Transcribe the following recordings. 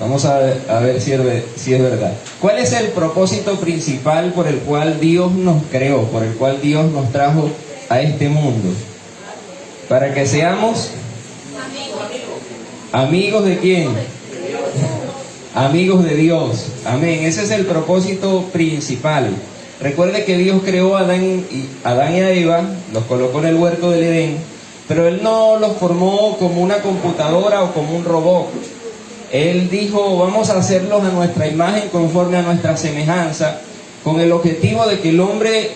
Vamos a ver si es verdad. ¿Cuál es el propósito principal por el cual Dios nos creó, por el cual Dios nos trajo a este mundo? Para que seamos amigos de quién? Amigos de Dios. Amén. Ese es el propósito principal. Recuerde que Dios creó a Adán y a Eva, los colocó en el huerto del Edén, pero Él no los formó como una computadora o como un robot. Él dijo, vamos a hacerlos a nuestra imagen, conforme a nuestra semejanza, con el objetivo de que el hombre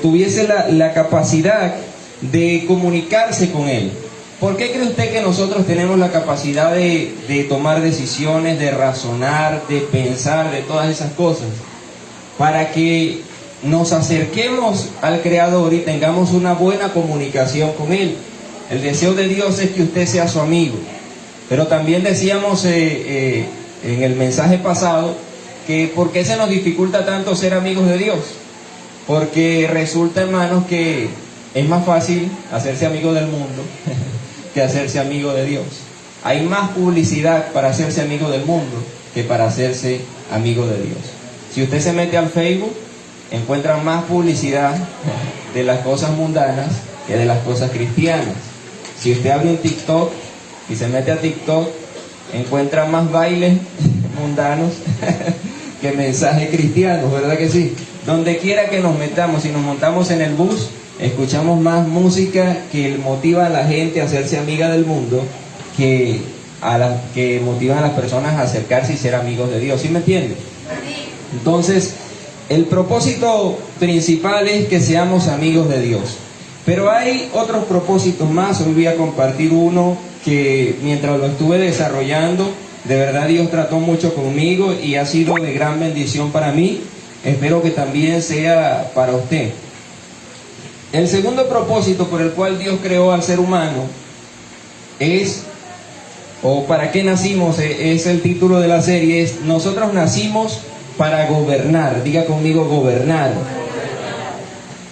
tuviese la capacidad de comunicarse con Él. ¿Por qué cree usted que nosotros tenemos la capacidad de tomar decisiones, de razonar, de pensar, de todas esas cosas? Para que nos acerquemos al Creador y tengamos una buena comunicación con Él. El deseo de Dios es que usted sea su amigo. Pero también decíamos en el mensaje pasado que ¿por qué se nos dificulta tanto ser amigos de Dios? Porque resulta, hermanos, que es más fácil hacerse amigo del mundo que hacerse amigo de Dios. Hay más publicidad para hacerse amigo del mundo que para hacerse amigo de Dios. Si usted se mete al Facebook, encuentra más publicidad de las cosas mundanas que de las cosas cristianas. Si usted abre un TikTok y se mete a TikTok, encuentra más bailes mundanos que mensajes cristianos, ¿verdad que sí? Donde quiera que nos metamos, si nos montamos en el bus, escuchamos más música que motiva a la gente a hacerse amiga del mundo que motivan a las personas a acercarse y ser amigos de Dios. ¿Sí me entienden? Entonces, el propósito principal es que seamos amigos de Dios. Pero hay otros propósitos más. Hoy voy a compartir uno que mientras lo estuve desarrollando, de verdad Dios trató mucho conmigo y ha sido de gran bendición para mí. Espero que también sea para usted. El segundo propósito por el cual Dios creó al ser humano es, o para qué nacimos, es el título de la serie, es nosotros nacimos para gobernar. Diga conmigo, gobernar.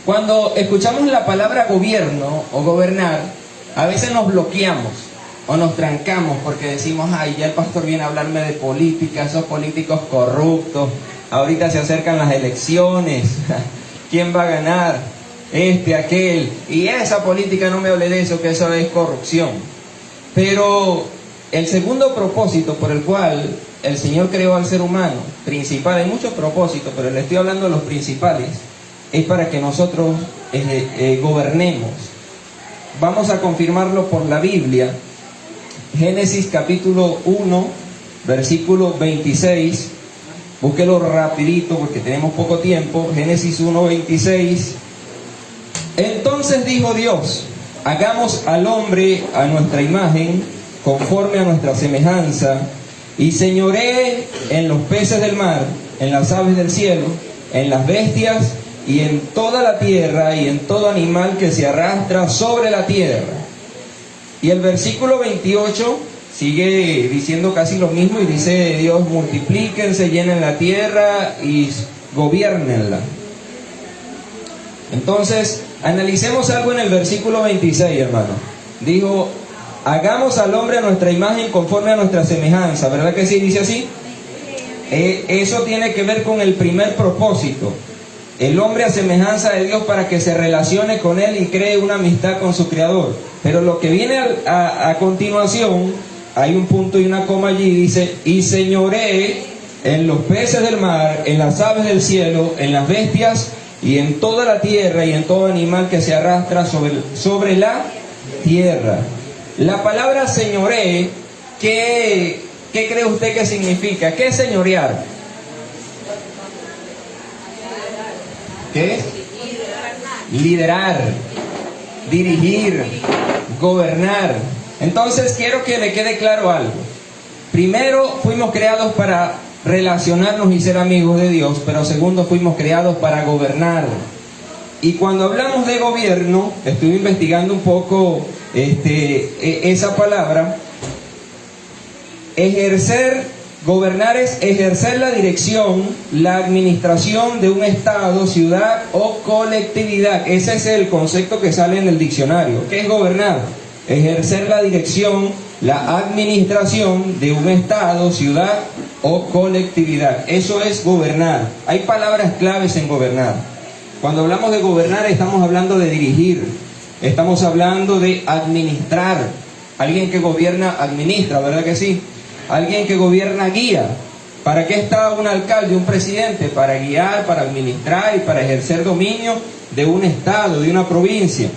Cuando escuchamos la palabra gobierno o gobernar, a veces nos bloqueamos o nos trancamos porque decimos, ay, ya el pastor viene a hablarme de política, esos políticos corruptos, ahorita se acercan las elecciones, ¿quién va a ganar? Aquel, y esa política no me hable de eso, que eso es corrupción. Pero el segundo propósito por el cual el Señor creó al ser humano, principal, hay muchos propósitos, pero le estoy hablando de los principales, es para que nosotros gobernemos. Vamos a confirmarlo por la Biblia. Génesis capítulo 1, versículo 26. Búsquelo rapidito porque tenemos poco tiempo. Génesis 1, 26. Entonces dijo Dios, hagamos al hombre a nuestra imagen, conforme a nuestra semejanza, y señoree en los peces del mar, en las aves del cielo, en las bestias, y en toda la tierra, y en todo animal que se arrastra sobre la tierra. Y el versículo 28 sigue diciendo casi lo mismo, y dice Dios, multiplíquense, llenen la tierra y gobiernenla. Entonces, analicemos algo en el versículo 26, hermano. Dijo, hagamos al hombre a nuestra imagen, conforme a nuestra semejanza. ¿Verdad que sí? Dice así. Eso tiene que ver con el primer propósito. El hombre a semejanza de Dios para que se relacione con Él y cree una amistad con su Creador. Pero lo que viene a continuación, hay un punto y una coma allí, dice, y señoree en los peces del mar, en las aves del cielo, en las bestias, y en toda la tierra, y en todo animal que se arrastra sobre la tierra. La palabra señoree, ¿qué cree usted que significa? ¿Qué es señorear? ¿Qué es? Liderar, dirigir, gobernar. Entonces quiero que le quede claro algo. Primero, fuimos creados para relacionarnos y ser amigos de Dios, pero segundo, fuimos creados para gobernar. Y cuando hablamos de gobierno, estuve investigando un poco esa palabra. Gobernar es ejercer la dirección, la administración de un estado, ciudad o colectividad. Ese es el concepto que sale en el diccionario. ¿Qué es gobernar? Ejercer la dirección, la administración de un estado, ciudad o colectividad. Eso es gobernar. Hay palabras claves en gobernar. Cuando hablamos de gobernar estamos hablando de dirigir, estamos hablando de administrar. Alguien que gobierna administra, ¿verdad que sí? Alguien que gobierna guía. ¿Para qué está un alcalde, un presidente? Para guiar, para administrar y para ejercer dominio de un estado, de una provincia.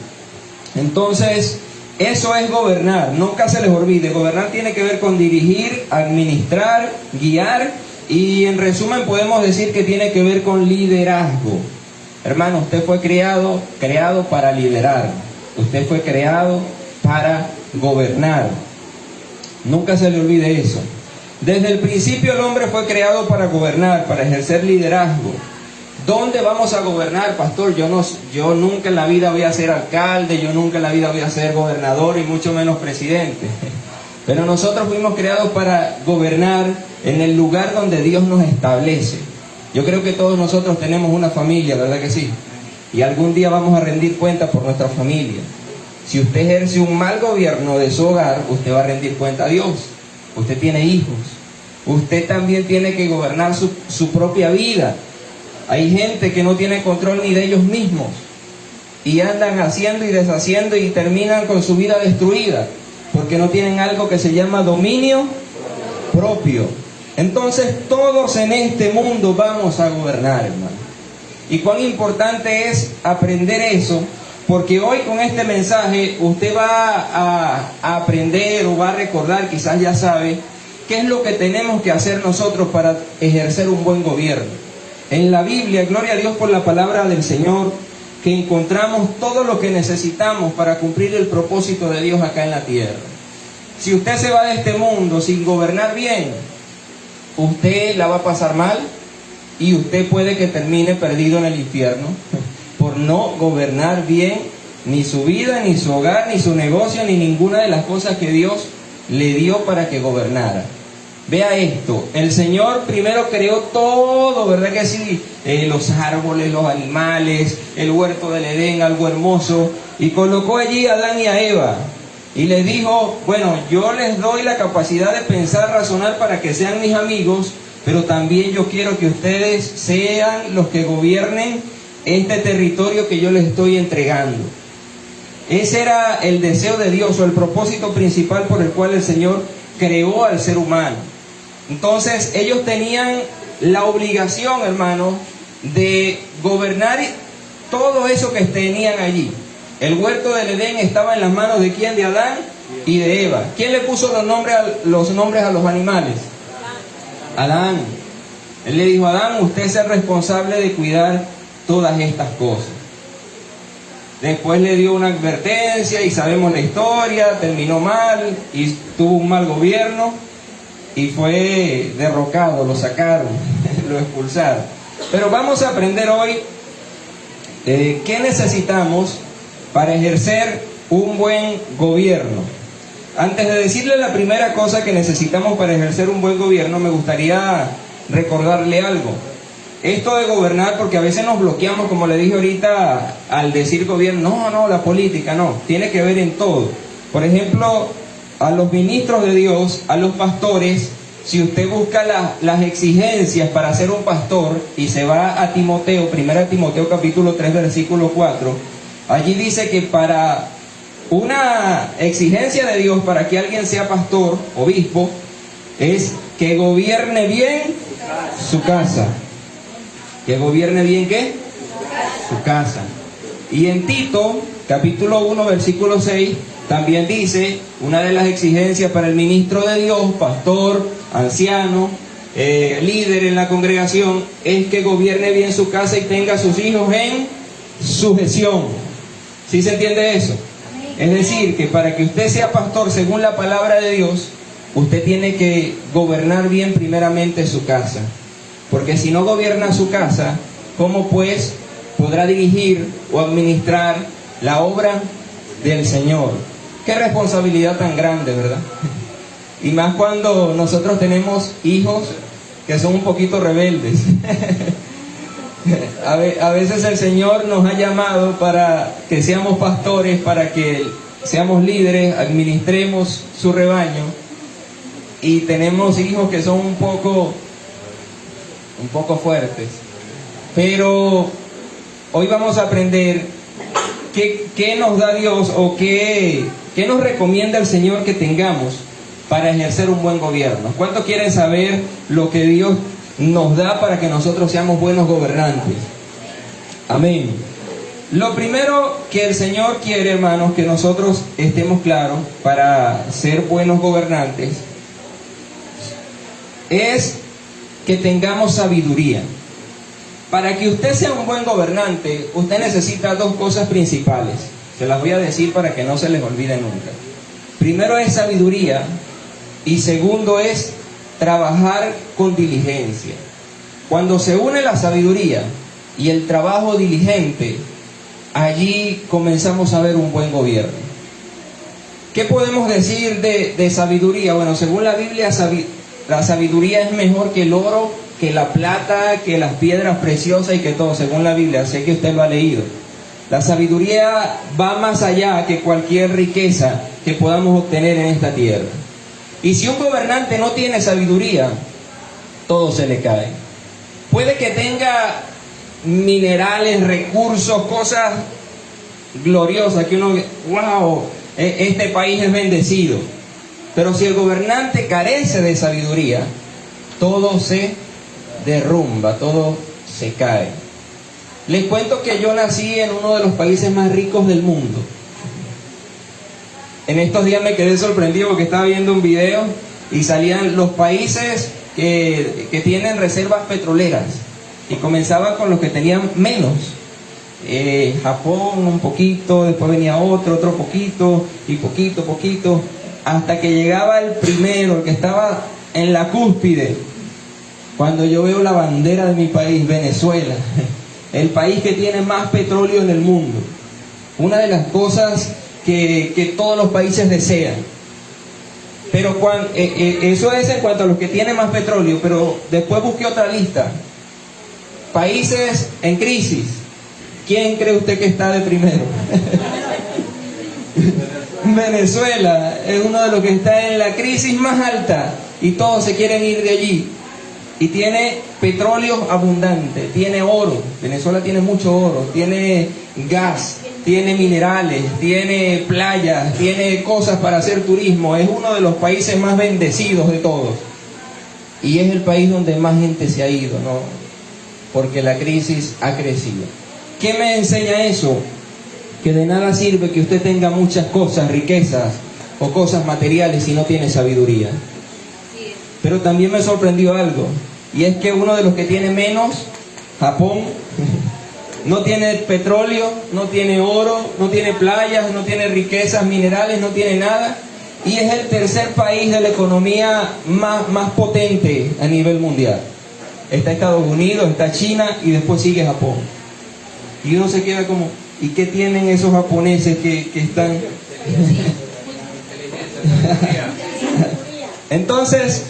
Entonces, eso es gobernar. Nunca se les olvide, gobernar tiene que ver con dirigir, administrar, guiar, y en resumen podemos decir que tiene que ver con liderazgo. Hermano, usted fue creado para liderar. Usted fue creado para gobernar. Nunca se le olvide eso. Desde el principio el hombre fue creado para gobernar, para ejercer liderazgo. ¿Dónde vamos a gobernar, pastor? Yo nunca en la vida voy a ser alcalde, yo nunca en la vida voy a ser gobernador y mucho menos presidente. Pero nosotros fuimos creados para gobernar en el lugar donde Dios nos establece. Yo creo que todos nosotros tenemos una familia, ¿verdad que sí? Y algún día vamos a rendir cuenta por nuestra familia. Si usted ejerce un mal gobierno de su hogar, usted va a rendir cuenta a Dios. Usted tiene hijos. Usted también tiene que gobernar su propia vida. Hay gente que no tiene control ni de ellos mismos y andan haciendo y deshaciendo y terminan con su vida destruida porque no tienen algo que se llama dominio propio. Entonces todos en este mundo vamos a gobernar, hermano. Y cuán importante es aprender eso, porque hoy con este mensaje usted va a aprender o va a recordar, quizás ya sabe, qué es lo que tenemos que hacer nosotros para ejercer un buen gobierno. En la Biblia, gloria a Dios por la palabra del Señor, que encontramos todo lo que necesitamos para cumplir el propósito de Dios acá en la tierra. Si usted se va de este mundo sin gobernar bien, usted la va a pasar mal y usted puede que termine perdido en el infierno por no gobernar bien ni su vida, ni su hogar, ni su negocio, ni ninguna de las cosas que Dios le dio para que gobernara. Vea esto, el Señor primero creó todo, ¿verdad que sí? Los árboles, los animales, el huerto del Edén, algo hermoso, y colocó allí a Adán y a Eva, y les dijo, bueno, yo les doy la capacidad de pensar, razonar para que sean mis amigos, pero también yo quiero que ustedes sean los que gobiernen este territorio que yo les estoy entregando. Ese era el deseo de Dios, o el propósito principal por el cual el Señor creó al ser humano. Entonces ellos tenían la obligación, hermano, de gobernar todo eso que tenían allí. El huerto del Edén estaba en las manos de ¿quién? De Adán y de Eva. ¿Quién le puso los nombres a los animales? Adán. Él le dijo a Adán, usted es el responsable de cuidar todas estas cosas. Después le dio una advertencia y sabemos la historia, terminó mal y tuvo un mal gobierno y fue derrocado, lo sacaron, lo expulsaron. Pero vamos a aprender hoy qué necesitamos para ejercer un buen gobierno. Antes de decirle la primera cosa que necesitamos para ejercer un buen gobierno, me gustaría recordarle algo. Esto de gobernar, porque a veces nos bloqueamos, como le dije ahorita, al decir gobierno, no, la política, no, tiene que ver en todo. Por ejemplo, a los ministros de Dios, a los pastores, si usted busca las exigencias para ser un pastor y se va a Timoteo, 1 Timoteo capítulo 3, versículo 4, allí dice que para una exigencia de Dios para que alguien sea pastor, obispo, es que gobierne bien su casa. ¿Que gobierne bien qué? Su casa. Y en Tito, capítulo 1, versículo 6, también dice, una de las exigencias para el ministro de Dios, pastor, anciano, líder en la congregación, es que gobierne bien su casa y tenga a sus hijos en sujeción. ¿Sí se entiende eso? Es decir, que para que usted sea pastor según la palabra de Dios, usted tiene que gobernar bien primeramente su casa. Porque si no gobierna su casa, ¿cómo pues podrá dirigir o administrar la obra del Señor? Qué responsabilidad tan grande, ¿verdad? Y más cuando nosotros tenemos hijos que son un poquito rebeldes. A veces el Señor nos ha llamado para que seamos pastores, para que seamos líderes, administremos su rebaño, y tenemos hijos que son un poco fuertes. Pero hoy vamos a aprender qué nos da Dios o qué nos recomienda el Señor que tengamos para ejercer un buen gobierno. ¿Cuántos quieren saber lo que Dios nos da para que nosotros seamos buenos gobernantes? Amén. Lo primero que el Señor quiere, hermanos, que nosotros estemos claros para ser buenos gobernantes, es que tengamos sabiduría. Para que usted sea un buen gobernante, usted necesita dos cosas principales. Se las voy a decir para que no se les olvide nunca. Primero es sabiduría y segundo es trabajar con diligencia. Cuando se une la sabiduría y el trabajo diligente, allí comenzamos a ver un buen gobierno. ¿Qué podemos decir de sabiduría? Bueno, según la Biblia, la sabiduría es mejor que el oro, que la plata, que las piedras preciosas y que todo, según la Biblia. Sé que usted lo ha leído. La sabiduría va más allá que cualquier riqueza que podamos obtener en esta tierra. Y si un gobernante no tiene sabiduría, todo se le cae. Puede que tenga minerales, recursos, cosas gloriosas que uno, wow, este país es bendecido. Pero si el gobernante carece de sabiduría, todo se derrumba, todo se cae. Les cuento que yo nací en uno de los países más ricos del mundo. En estos días me quedé sorprendido porque estaba viendo un video y salían los países que tienen reservas petroleras y comenzaba con los que tenían menos. Japón un poquito, después venía otro poquito y poquito, hasta que llegaba el primero, el que estaba en la cúspide. Cuando yo veo la bandera de mi país, Venezuela, el país que tiene más petróleo en el mundo, una de las cosas que todos los países desean. Pero eso es en cuanto a los que tienen más petróleo, pero después busqué otra lista. Países en crisis. ¿Quién cree usted que está de primero? Venezuela es uno de los que está en la crisis más alta y todos se quieren ir de allí. Y tiene petróleo abundante, tiene oro. Venezuela tiene mucho oro, tiene gas, tiene minerales, tiene playas, tiene cosas para hacer turismo. Es uno de los países más bendecidos de todos. Y es el país donde más gente se ha ido, ¿no? Porque la crisis ha crecido. ¿Qué me enseña eso? Que de nada sirve que usted tenga muchas cosas, riquezas o cosas materiales si no tiene sabiduría. Pero también me sorprendió algo, y es que uno de los que tiene menos, Japón, no tiene petróleo, no tiene oro, no tiene playas, no tiene riquezas minerales, no tiene nada, y es el tercer país de la economía más potente a nivel mundial. Está Estados Unidos, está China y después sigue Japón. Y uno se queda como, ¿y qué tienen esos japoneses que están? Entonces,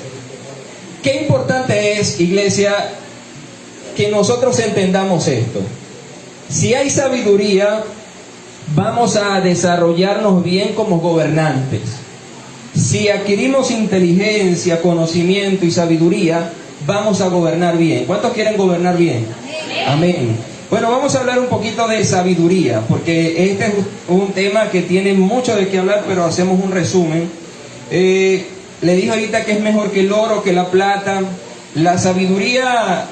qué importante es, iglesia, que nosotros entendamos esto. Si hay sabiduría, vamos a desarrollarnos bien como gobernantes. Si adquirimos inteligencia, conocimiento y sabiduría, vamos a gobernar bien. ¿Cuántos quieren gobernar bien? Amén. Bueno, vamos a hablar un poquito de sabiduría, porque este es un tema que tiene mucho de qué hablar, pero hacemos un resumen. Le dije ahorita que es mejor que el oro, que la plata. La sabiduría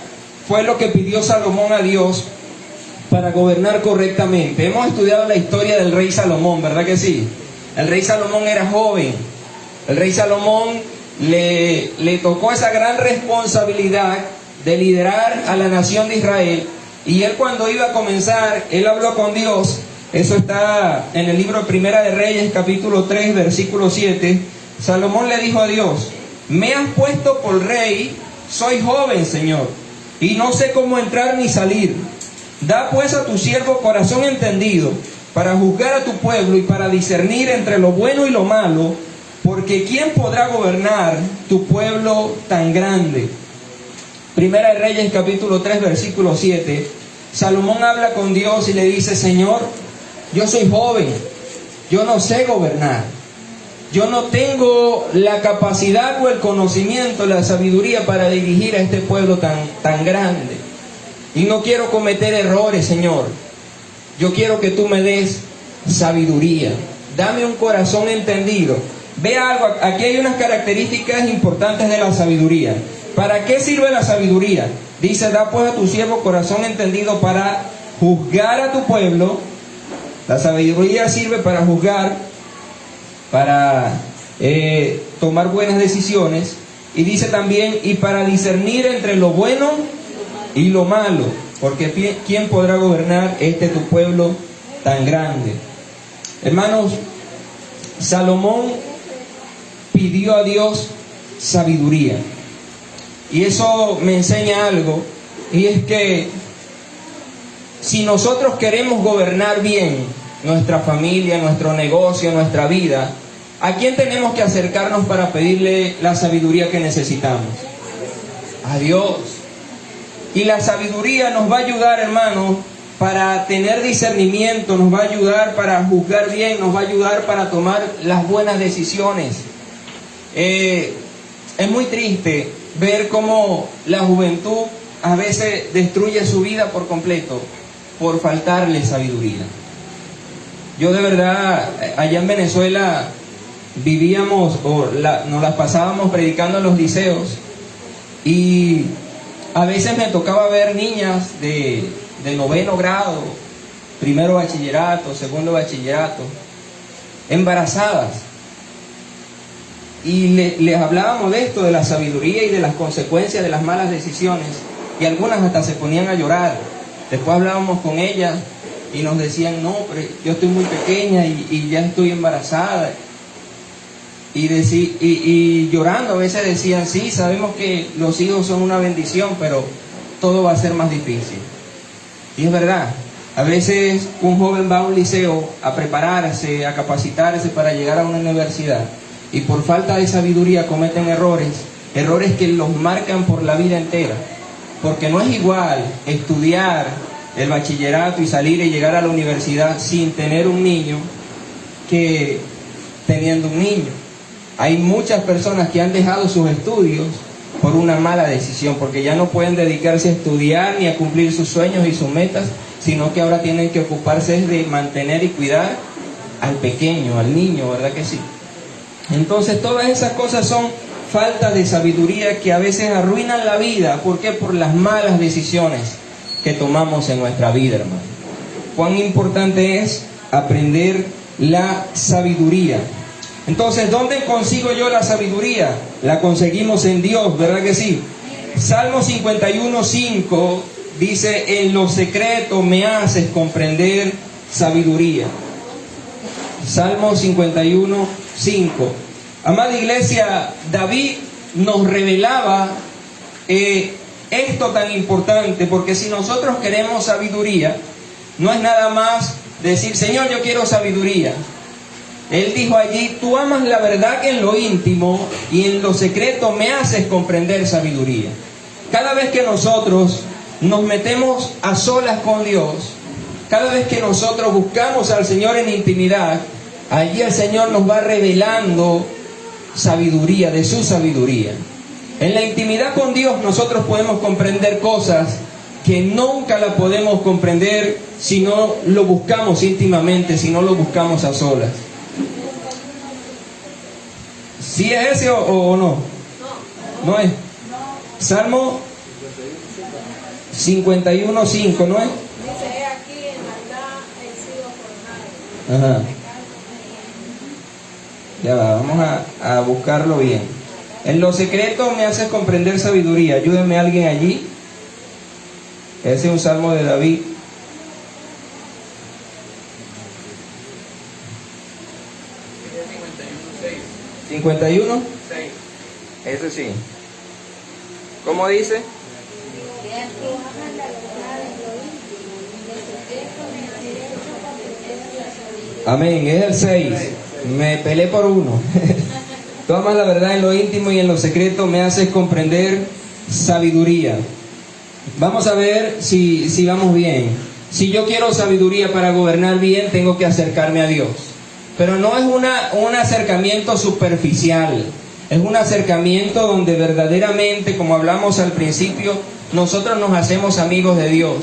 fue lo que pidió Salomón a Dios para gobernar correctamente. Hemos estudiado la historia del rey Salomón, ¿verdad que sí? El rey Salomón era joven. El rey Salomón le tocó esa gran responsabilidad de liderar a la nación de Israel. Y él, cuando iba a comenzar, él habló con Dios. Eso está en el libro Primera de Reyes, capítulo 3, versículo 7. Salomón le dijo a Dios: me has puesto por rey, soy joven, Señor, y no sé cómo entrar ni salir. Da pues a tu siervo corazón entendido, para juzgar a tu pueblo y para discernir entre lo bueno y lo malo, porque ¿quién podrá gobernar tu pueblo tan grande? Primera de Reyes, capítulo 3, versículo 7. Salomón habla con Dios y le dice: Señor, yo soy joven, yo no sé gobernar. Yo no tengo la capacidad o el conocimiento, la sabiduría para dirigir a este pueblo tan grande. Y no quiero cometer errores, Señor. Yo quiero que tú me des sabiduría. Dame un corazón entendido. Vea algo, aquí hay unas características importantes de la sabiduría. ¿Para qué sirve la sabiduría? Dice, da pues a tu siervo corazón entendido para juzgar a tu pueblo. La sabiduría sirve para juzgar, para tomar buenas decisiones. Y dice también, y para discernir entre lo bueno y lo malo. Porque ¿quién podrá gobernar tu pueblo tan grande? Hermanos, Salomón pidió a Dios sabiduría. Y eso me enseña algo, y es que si nosotros queremos gobernar bien nuestra familia, nuestro negocio, nuestra vida, ¿a quién tenemos que acercarnos para pedirle la sabiduría que necesitamos? A Dios. Y la sabiduría nos va a ayudar, hermanos, para tener discernimiento, nos va a ayudar para juzgar bien, nos va a ayudar para tomar las buenas decisiones. Es muy triste ver cómo la juventud a veces destruye su vida por completo por faltarle sabiduría. Yo de verdad, allá en Venezuela vivíamos nos las pasábamos predicando en los liceos, y a veces me tocaba ver niñas de 9º grado, 1º bachillerato, 2º bachillerato, embarazadas. Y les hablábamos de esto, de la sabiduría y de las consecuencias de las malas decisiones. Y algunas hasta se ponían a llorar. Después hablábamos con ellas y nos decían, no, pero yo estoy muy pequeña y ya estoy embarazada. Y llorando a veces decían, sí, sabemos que los hijos son una bendición, pero todo va a ser más difícil. Y es verdad, a veces un joven va a un liceo a prepararse, a capacitarse para llegar a una universidad, y por falta de sabiduría cometen errores que los marcan por la vida entera. Porque no es igual estudiar el bachillerato y salir y llegar a la universidad sin tener un niño que teniendo un niño. Hay muchas personas que han dejado sus estudios por una mala decisión, porque ya no pueden dedicarse a estudiar ni a cumplir sus sueños y sus metas, sino que ahora tienen que ocuparse de mantener y cuidar al pequeño, al niño, ¿verdad que sí? Entonces todas esas cosas son faltas de sabiduría que a veces arruinan la vida. ¿Por qué? Por las malas decisiones que tomamos en nuestra vida, hermano. Cuán importante es aprender la sabiduría. Entonces, ¿dónde consigo yo la sabiduría? La conseguimos en Dios, ¿verdad que sí? Salmo 51:5 dice, en lo secreto me haces comprender sabiduría. Salmo 51:5. Amada iglesia, David nos revelaba esto tan importante, porque si nosotros queremos sabiduría, no es nada más decir, Señor, yo quiero sabiduría. Él dijo allí, tú amas la verdad en lo íntimo y en lo secreto me haces comprender sabiduría. Cada vez que nosotros nos metemos a solas con Dios, cada vez que nosotros buscamos al Señor en intimidad, allí el Señor nos va revelando sabiduría, de su sabiduría. En la intimidad con Dios nosotros podemos comprender cosas que nunca la podemos comprender si no lo buscamos íntimamente, si no lo buscamos a solas. ¿Sí es ese o no? No es. Salmo 51:5, ¿no es? Dice, he aquí en maldad he sido formado. Ajá. Ya va, vamos a buscarlo bien. En lo secreto me haces comprender sabiduría. Ayúdenme alguien allí. Ese es un salmo de David. ¿51? Ese sí. ¿Cómo dice? Amén, es el 6. Me peleé por uno. Tú amas la verdad en lo íntimo y en lo secreto me haces comprender sabiduría. Vamos a ver si vamos bien. Si yo quiero sabiduría para gobernar bien, tengo que acercarme a Dios. pero no es un acercamiento superficial, es un acercamiento donde verdaderamente, como hablamos al principio, nosotros nos hacemos amigos de Dios.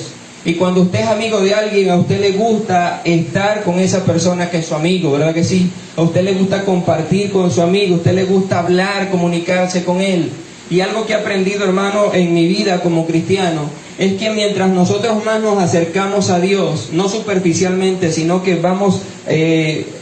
Y cuando usted es amigo de alguien, a usted le gusta estar con esa persona que es su amigo, ¿verdad que sí? A usted le gusta compartir con su amigo, a usted le gusta hablar, comunicarse con él. Y algo que he aprendido, hermano, en mi vida como cristiano, es que mientras nosotros más nos acercamos a Dios, no superficialmente, sino que vamos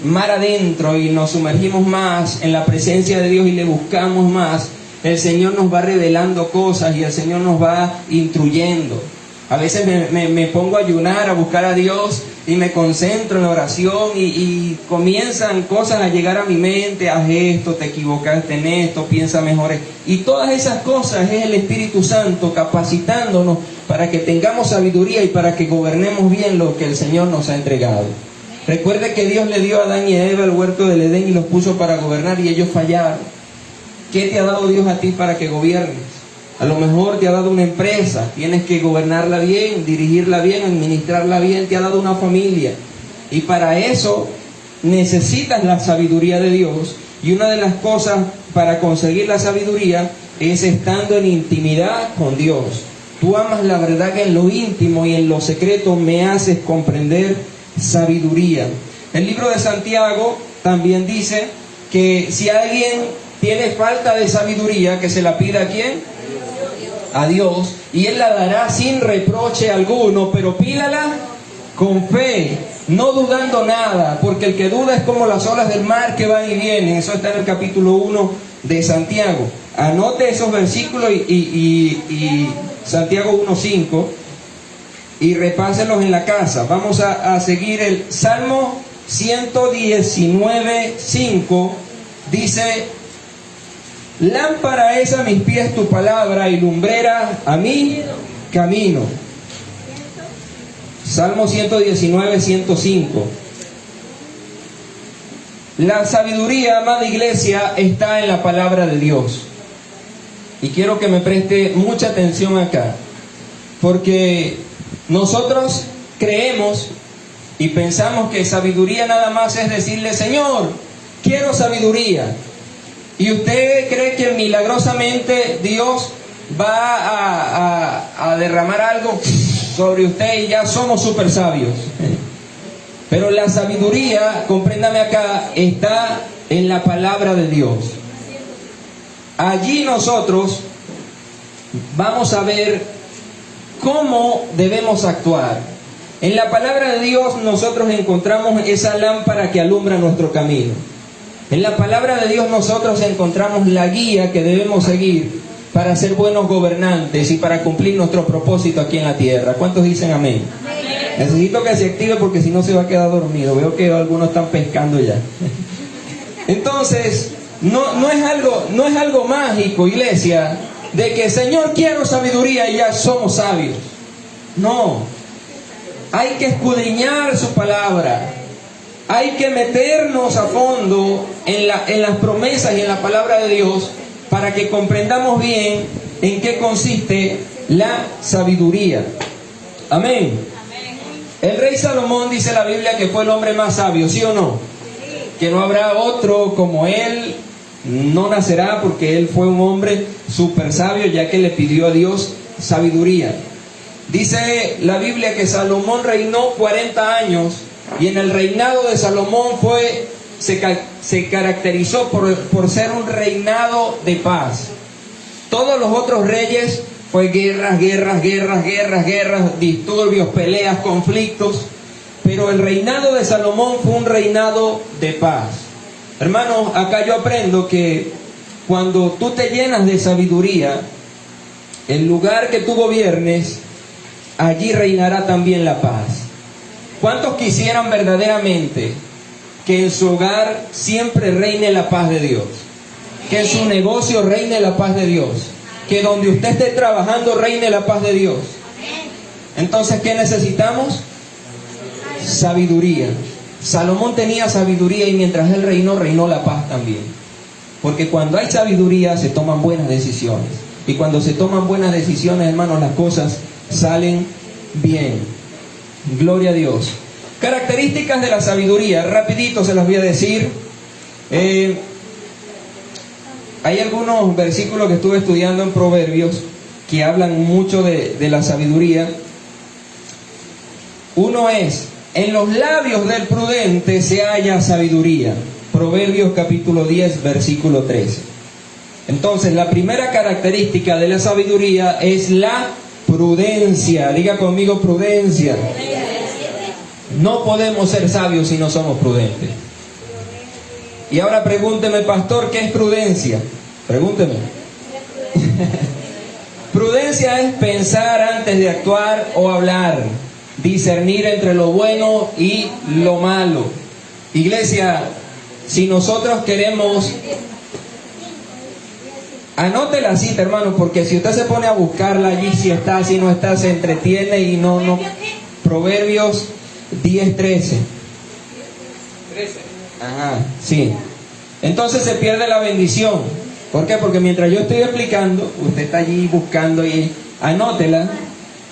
mar adentro y nos sumergimos más en la presencia de Dios y le buscamos más, el Señor nos va revelando cosas y el Señor nos va instruyendo. A veces me pongo a ayunar, a buscar a Dios y me concentro en la oración y comienzan cosas a llegar a mi mente, haz esto, te equivocaste en esto, piensa mejor. Y todas esas cosas es el Espíritu Santo capacitándonos para que tengamos sabiduría y para que gobernemos bien lo que el Señor nos ha entregado. Recuerde que Dios le dio a Adán y a Eva el huerto del Edén y los puso para gobernar y ellos fallaron. ¿Qué te ha dado Dios a ti para que gobiernes? A lo mejor te ha dado una empresa, tienes que gobernarla bien, dirigirla bien, administrarla bien, te ha dado una familia. Y para eso necesitas la sabiduría de Dios. Y una de las cosas para conseguir la sabiduría es estando en intimidad con Dios. Tú amas la verdad que en lo íntimo y en lo secreto me haces comprender sabiduría. El libro de Santiago también dice que si alguien tiene falta de sabiduría, que se la pida ¿a quién? A Dios, y Él la dará sin reproche alguno, pero pídala con fe, no dudando nada, porque el que duda es como las olas del mar que van y vienen. Eso está en el capítulo 1 de Santiago. Anote esos versículos y Santiago 1:5 y repásenlos en la casa. Vamos a seguir el Salmo 119:5. Dice: lámpara es a mis pies tu palabra y lumbrera a mi camino. Salmo 119:105. La sabiduría, amada iglesia, está en la palabra de Dios. Y quiero que me preste mucha atención acá, porque nosotros creemos y pensamos que sabiduría nada más es decirle: Señor, quiero sabiduría. Y usted cree que milagrosamente Dios va a derramar algo sobre usted y ya somos súper sabios. Pero la sabiduría, compréndame acá, está en la palabra de Dios. Allí nosotros vamos a ver cómo debemos actuar. En la palabra de Dios nosotros encontramos esa lámpara que alumbra nuestro camino. En la palabra de Dios nosotros encontramos la guía que debemos seguir para ser buenos gobernantes y para cumplir nuestro propósito aquí en la tierra. ¿Cuántos dicen amén? Amén. Necesito que se active porque si no se va a quedar dormido. Veo que algunos están pescando ya. Entonces, no es algo mágico, iglesia, de que Señor quiero sabiduría y ya somos sabios. No, hay que escudriñar su palabra. Hay que meternos a fondo en las promesas y en la palabra de Dios para que comprendamos bien en qué consiste la sabiduría. Amén. El rey Salomón, dice la Biblia, que fue el hombre más sabio, ¿sí o no? Que no habrá otro como él, no nacerá, porque él fue un hombre súper sabio, ya que le pidió a Dios sabiduría. Dice la Biblia que Salomón reinó 40 años. Y en el reinado de Salomón se caracterizó por ser un reinado de paz. Todos los otros reyes fue guerras, disturbios, peleas, conflictos. Pero el reinado de Salomón fue un reinado de paz. Hermanos, acá yo aprendo que cuando tú te llenas de sabiduría, el lugar que tú gobiernes, allí reinará también la paz. ¿Cuántos quisieran verdaderamente que en su hogar siempre reine la paz de Dios? Que en su negocio reine la paz de Dios. Que donde usted esté trabajando reine la paz de Dios. Entonces, ¿qué necesitamos? Sabiduría. Salomón tenía sabiduría y mientras él reinó la paz también. Porque cuando hay sabiduría se toman buenas decisiones. Y cuando se toman buenas decisiones, hermanos, las cosas salen bien. Gloria a Dios. Características de la sabiduría, rapidito se las voy a decir. Hay algunos versículos que estuve estudiando en Proverbios que hablan mucho de la sabiduría. Uno es: en los labios del prudente se halla sabiduría. Proverbios capítulo 10, versículo 13. Entonces, la primera característica de la sabiduría es la prudencia. Diga conmigo, prudencia. No podemos ser sabios si no somos prudentes. Y ahora pregúnteme, pastor, ¿qué es prudencia? Pregúnteme. Prudencia es pensar antes de actuar o hablar, discernir entre lo bueno y lo malo. Iglesia, si nosotros queremos, anótela la cita, hermano, porque si usted se pone a buscarla allí, si está, si no está, se entretiene y no. Proverbios 10, 13. Ajá, sí. Entonces se pierde la bendición. ¿Por qué? Porque mientras yo estoy explicando, usted está allí buscando y anótela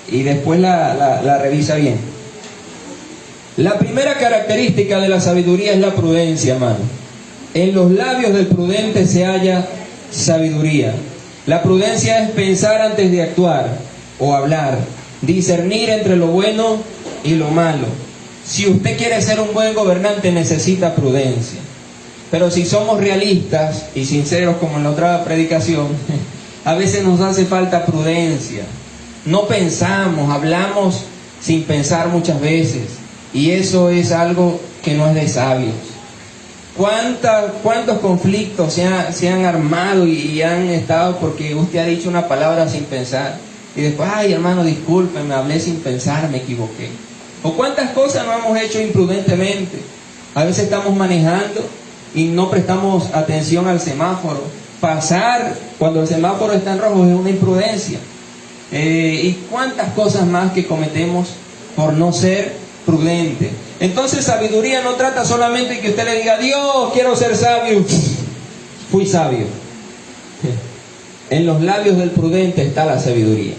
y después la revisa bien. La primera característica de la sabiduría es la prudencia, hermano. En los labios del prudente se halla sabiduría. La prudencia es pensar antes de actuar o hablar, discernir entre lo bueno y lo malo. Si usted quiere ser un buen gobernante, necesita prudencia. Pero si somos realistas y sinceros, como en la otra predicación, a veces nos hace falta prudencia. No pensamos, hablamos sin pensar muchas veces. Y eso es algo que no es de sabios. ¿Cuántos conflictos se han armado y han estado porque usted ha dicho una palabra sin pensar? Y después, ay hermano, disculpe, me hablé sin pensar, me equivoqué. O cuántas cosas no hemos hecho imprudentemente. A veces estamos manejando y no prestamos atención al semáforo. Pasar cuando el semáforo está en rojo es una imprudencia. Y cuántas cosas más que cometemos por no ser prudente. Entonces sabiduría no trata solamente de que usted le diga: Dios, quiero ser sabio. Fui sabio. En los labios del prudente está la sabiduría.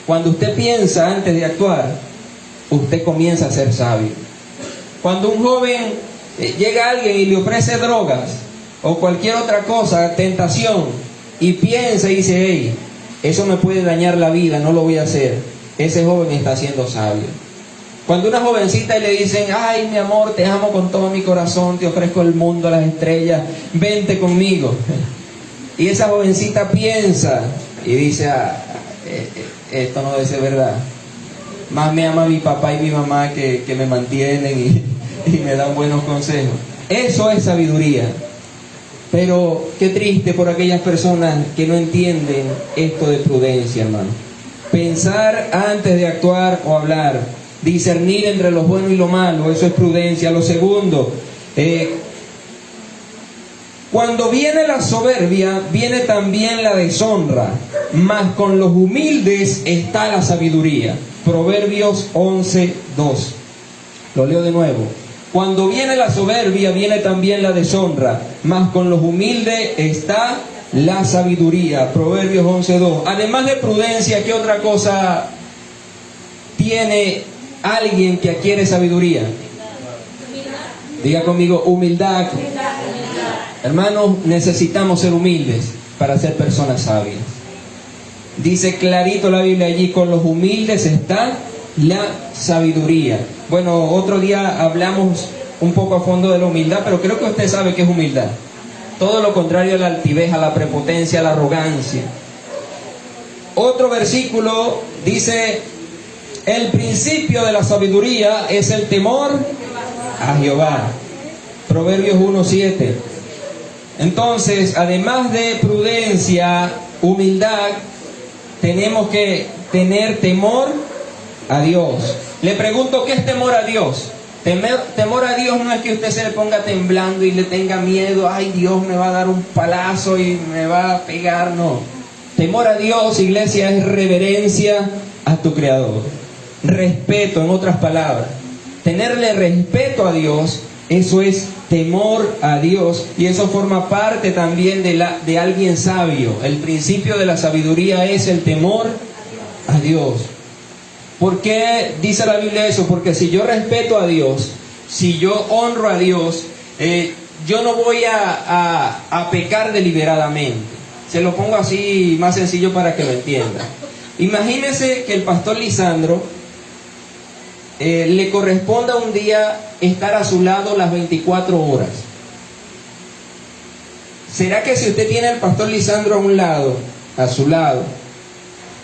Cuando usted piensa antes de actuar, usted comienza a ser sabio. Cuando un joven llega a alguien y le ofrece drogas o cualquier otra cosa, tentación, y piensa y dice: hey, eso me puede dañar la vida, no lo voy a hacer, ese joven está siendo sabio. Cuando una jovencita y le dicen: ay mi amor, te amo con todo mi corazón, te ofrezco el mundo, las estrellas, vente conmigo, y esa jovencita piensa y dice: esto no debe ser verdad, más me ama mi papá y mi mamá que me mantienen y me dan buenos consejos. Eso es sabiduría. Pero qué triste por aquellas personas que no entienden esto de prudencia, hermano. Pensar antes de actuar o hablar, discernir entre lo bueno y lo malo, eso es prudencia. Lo segundo, cuando viene la soberbia, viene también la deshonra, mas con los humildes está la sabiduría. Proverbios 11, 2. Lo leo de nuevo. Cuando viene la soberbia, viene también la deshonra, mas con los humildes está la sabiduría. Proverbios 11, 2. Además de prudencia, ¿qué otra cosa tiene alguien que adquiere sabiduría? Diga conmigo, humildad. Hermanos, necesitamos ser humildes para ser personas sabias. Dice clarito la Biblia allí: con los humildes está la sabiduría. Bueno, otro día hablamos un poco a fondo de la humildad, pero creo que usted sabe qué es humildad. Todo lo contrario a la altivez, a la prepotencia, a la arrogancia. Otro versículo dice: el principio de la sabiduría es el temor a Jehová. Proverbios 1:7. Entonces, además de prudencia, humildad, tenemos que tener temor a Dios. Le pregunto, ¿qué es temor a Dios? Temor a Dios no es que usted se le ponga temblando y le tenga miedo: ay, Dios me va a dar un palazo y me va a pegar. No. Temor a Dios, iglesia, es reverencia a tu Creador. Respeto, en otras palabras. Tenerle respeto a Dios, eso es temor a Dios, y eso forma parte también de alguien sabio. El principio de la sabiduría es el temor a Dios. ¿Por qué dice la Biblia eso? Porque si yo respeto a Dios, si yo honro a Dios, yo no voy a pecar deliberadamente. Se lo pongo así más sencillo para que lo entienda. Imagínese que el pastor Lisandro le corresponda un día estar a su lado las 24 horas. ¿Será que si usted tiene al pastor Lisandro a su lado,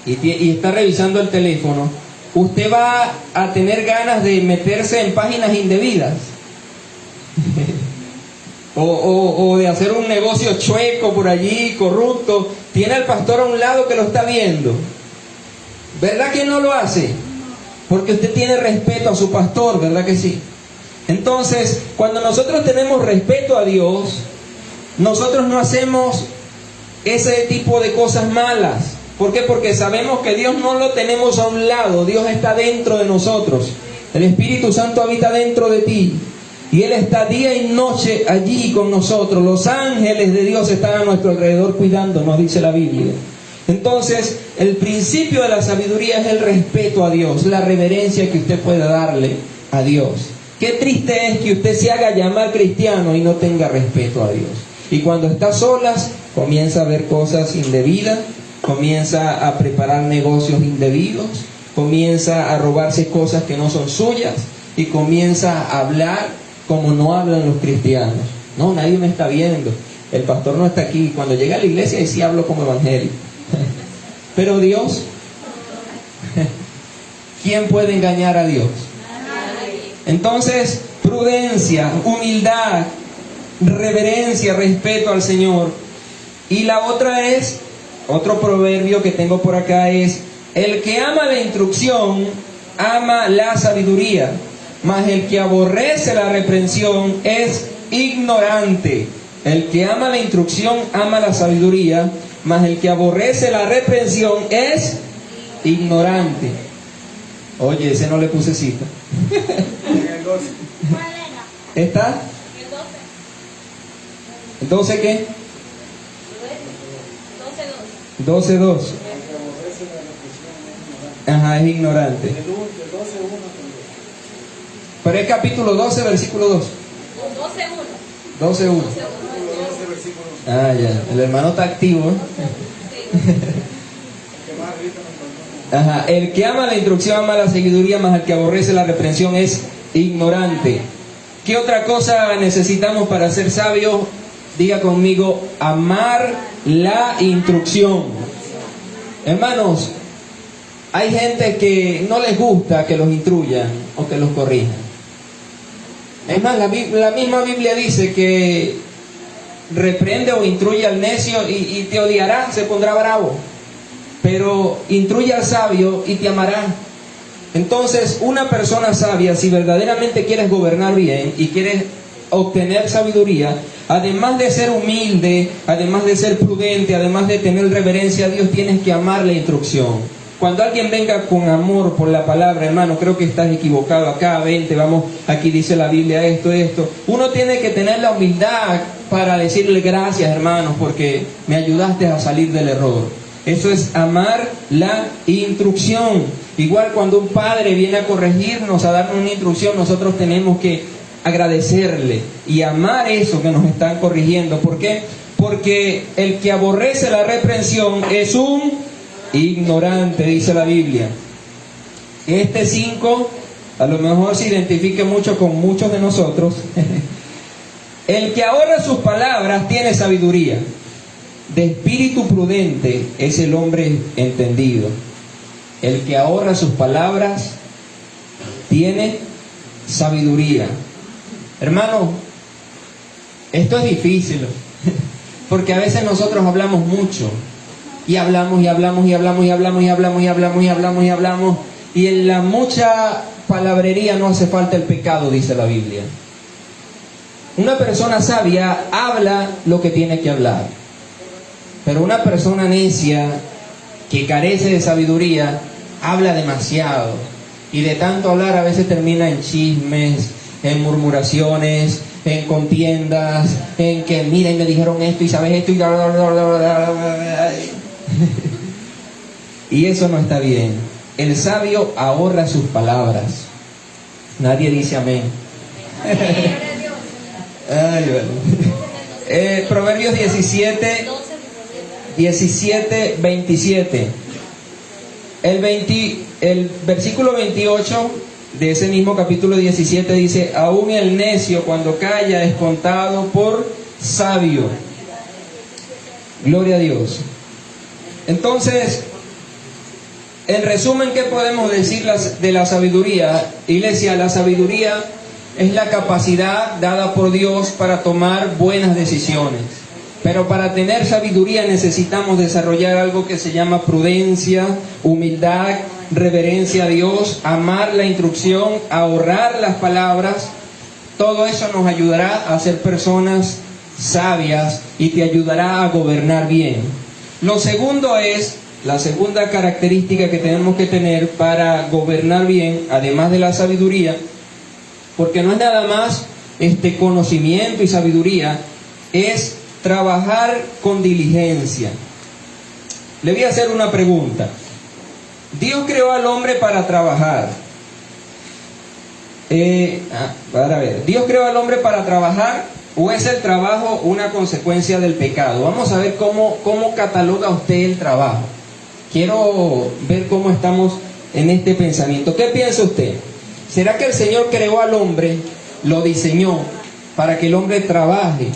y está revisando el teléfono, usted va a tener ganas de meterse en páginas indebidas? o de hacer un negocio chueco por allí, corrupto. Tiene al pastor a un lado que lo está viendo. ¿Verdad que no lo hace? Porque usted tiene respeto a su pastor, ¿verdad que sí? Entonces, cuando nosotros tenemos respeto a Dios, nosotros no hacemos ese tipo de cosas malas. ¿Por qué? Porque sabemos que Dios no lo tenemos a un lado, Dios está dentro de nosotros. El Espíritu Santo habita dentro de ti. Y Él está día y noche allí con nosotros. Los ángeles de Dios están a nuestro alrededor cuidándonos, dice la Biblia. Entonces, el principio de la sabiduría es el respeto a Dios, la reverencia que usted pueda darle a Dios. Qué triste es que usted se haga llamar cristiano y no tenga respeto a Dios. Y cuando está a solas, comienza a ver cosas indebidas, comienza a preparar negocios indebidos, comienza a robarse cosas que no son suyas y comienza a hablar como no hablan los cristianos. No, nadie me está viendo, el pastor no está aquí. Cuando llega a la iglesia, ahí sí hablo como evangélico. Pero Dios, ¿quién puede engañar a Dios? Entonces, prudencia, humildad, reverencia, respeto al Señor. Y la otra es, otro proverbio que tengo por acá es: el que ama la instrucción, ama la sabiduría, mas el que aborrece la reprensión es ignorante. El que ama la instrucción, ama la sabiduría, mas el que aborrece la reprensión es ignorante. Oye, ese no le puse cita. ¿Está? ¿El 12 qué? 12:2. Ajá, es ignorante. Pero es capítulo 12, versículo 2. 12:1. Ah, ya. El hermano está activo, ¿eh? Ajá. El que ama la instrucción ama la sabiduría, mas el que aborrece la reprensión es ignorante. ¿Qué otra cosa necesitamos para ser sabios? Diga conmigo: amar la instrucción. Hermanos, hay gente que no les gusta que los instruyan o que los corrijan. Es más, la misma Biblia dice que reprende o instruye al necio y te odiará, se pondrá bravo. Pero instruye al sabio y te amará. Entonces, una persona sabia, si verdaderamente quieres gobernar bien y quieres obtener sabiduría, además de ser humilde, además de ser prudente, además de tener reverencia a Dios, tienes que amar la instrucción. Cuando alguien venga con amor por la palabra, hermano, creo que estás equivocado acá, vente, vamos, aquí dice la Biblia esto. Uno tiene que tener la humildad para decirle gracias, hermano, porque me ayudaste a salir del error. Eso es amar la instrucción. Igual cuando un padre viene a corregirnos, a darnos una instrucción, nosotros tenemos que agradecerle y amar eso que nos están corrigiendo. ¿Por qué? Porque el que aborrece la reprensión es un ignorante, dice la Biblia. 5 a lo mejor se identifique mucho con muchos de nosotros. El que ahorra sus palabras tiene sabiduría. De espíritu prudente es el hombre entendido. El que ahorra sus palabras tiene sabiduría. Hermano, esto es difícil, porque a veces nosotros hablamos mucho, y hablamos, y hablamos, y hablamos, y hablamos, y hablamos, y hablamos, y hablamos, y hablamos, y en la mucha palabrería no hace falta el pecado, dice la Biblia. Una persona sabia habla lo que tiene que hablar, pero una persona necia que carece de sabiduría habla demasiado, y de tanto hablar a veces termina en chismes, en murmuraciones, en contiendas, en que miren, me dijeron esto y sabes esto y y eso no está bien. el sabio ahorra sus palabras. Nadie dice amén. Ay, bueno. Proverbios 17, 27. El versículo 28 de ese mismo capítulo 17 dice: aún el necio cuando calla es contado por sabio. Gloria a Dios. Entonces, en resumen, ¿qué podemos decir de la sabiduría? Iglesia, la sabiduría es la capacidad dada por Dios para tomar buenas decisiones. Pero para tener sabiduría necesitamos desarrollar algo que se llama prudencia, humildad, reverencia a Dios, amar la instrucción, ahorrar las palabras. Todo eso nos ayudará a ser personas sabias y te ayudará a gobernar bien. Lo segundo es, la segunda característica que tenemos que tener para gobernar bien, además de la sabiduría, porque no es nada más conocimiento y sabiduría, es trabajar con diligencia. Le voy a hacer una pregunta. Dios creó al hombre para trabajar. ¿Dios creó al hombre para trabajar o es el trabajo una consecuencia del pecado? Vamos a ver cómo cataloga usted el trabajo. Quiero ver cómo estamos en este pensamiento. ¿Qué piensa usted? ¿Será que el Señor creó al hombre, lo diseñó para que el hombre trabaje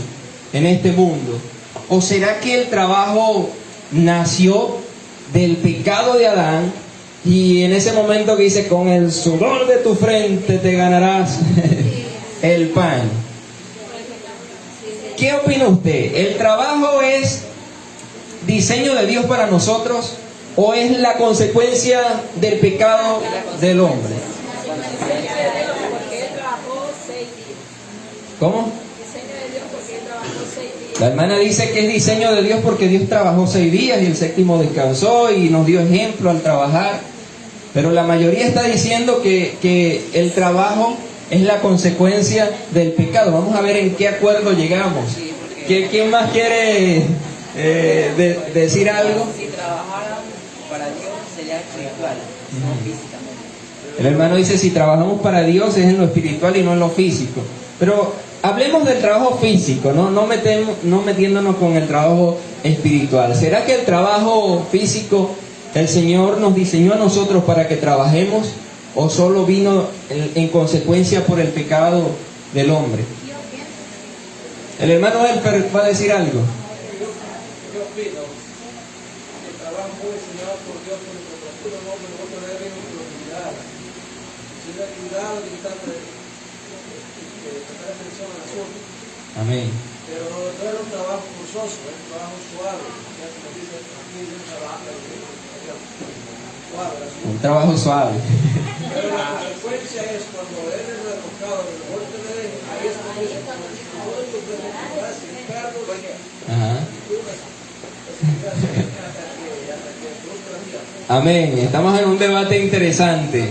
en este mundo? ¿O será que el trabajo nació del pecado de Adán y en ese momento que dice: con el sudor de tu frente te ganarás el pan? ¿Qué opina usted? ¿El trabajo es diseño de Dios para nosotros o es la consecuencia del pecado del hombre? ¿Cómo? La hermana dice que es diseño de Dios porque Dios trabajó 6 días y el séptimo descansó y nos dio ejemplo al trabajar. Pero la mayoría está diciendo que el trabajo es la consecuencia del pecado. Vamos a ver en qué acuerdo llegamos. ¿Quién más quiere decir algo? Si trabajaran para Dios sería espiritual, no físicamente. El hermano dice: si trabajamos para Dios es en lo espiritual y no en lo físico. Pero hablemos del trabajo físico, no metiéndonos con el trabajo espiritual. ¿Será que el trabajo físico el Señor nos diseñó a nosotros para que trabajemos o solo vino en consecuencia por el pecado del hombre? El hermano Elper va a decir algo. Yo opino, el trabajo fue diseñado por Dios por el propósito del hombre, no tener bien utilidad. Si le cuidado de prestar atención al asunto. Amén. Pero no es un trabajo forzoso, es un trabajo suave. Ya se me dice, aquí es un trabajo suave. Un trabajo suave. Pero la consecuencia es cuando él es retocado en el muerte de él, ahí es cuando dice, todo esto es de Ricardo, Ajá. Amén. Estamos en un debate interesante.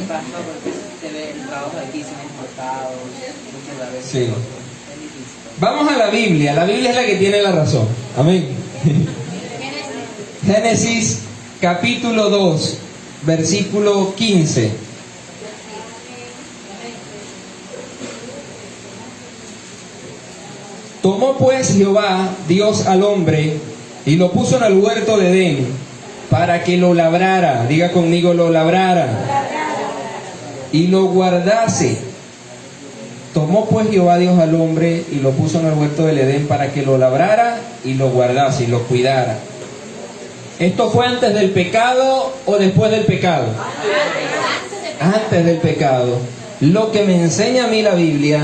Pastor, porque se ve el trabajo de aquí son exportados, muchas veces. Sí. Es difícil. Vamos a la Biblia. La Biblia es la que tiene la razón. Amén. Génesis capítulo 2, versículo 15. Tomó pues Jehová, Dios, al hombre y lo puso en el huerto de Edén para que lo labrara. Diga conmigo: lo labrara. Y lo guardase. Tomó pues Jehová Dios al hombre y lo puso en el huerto del Edén para que lo labrara y lo guardase y lo cuidara. ¿Esto fue antes del pecado o después del pecado? Antes del pecado. Lo que me enseña a mí la Biblia,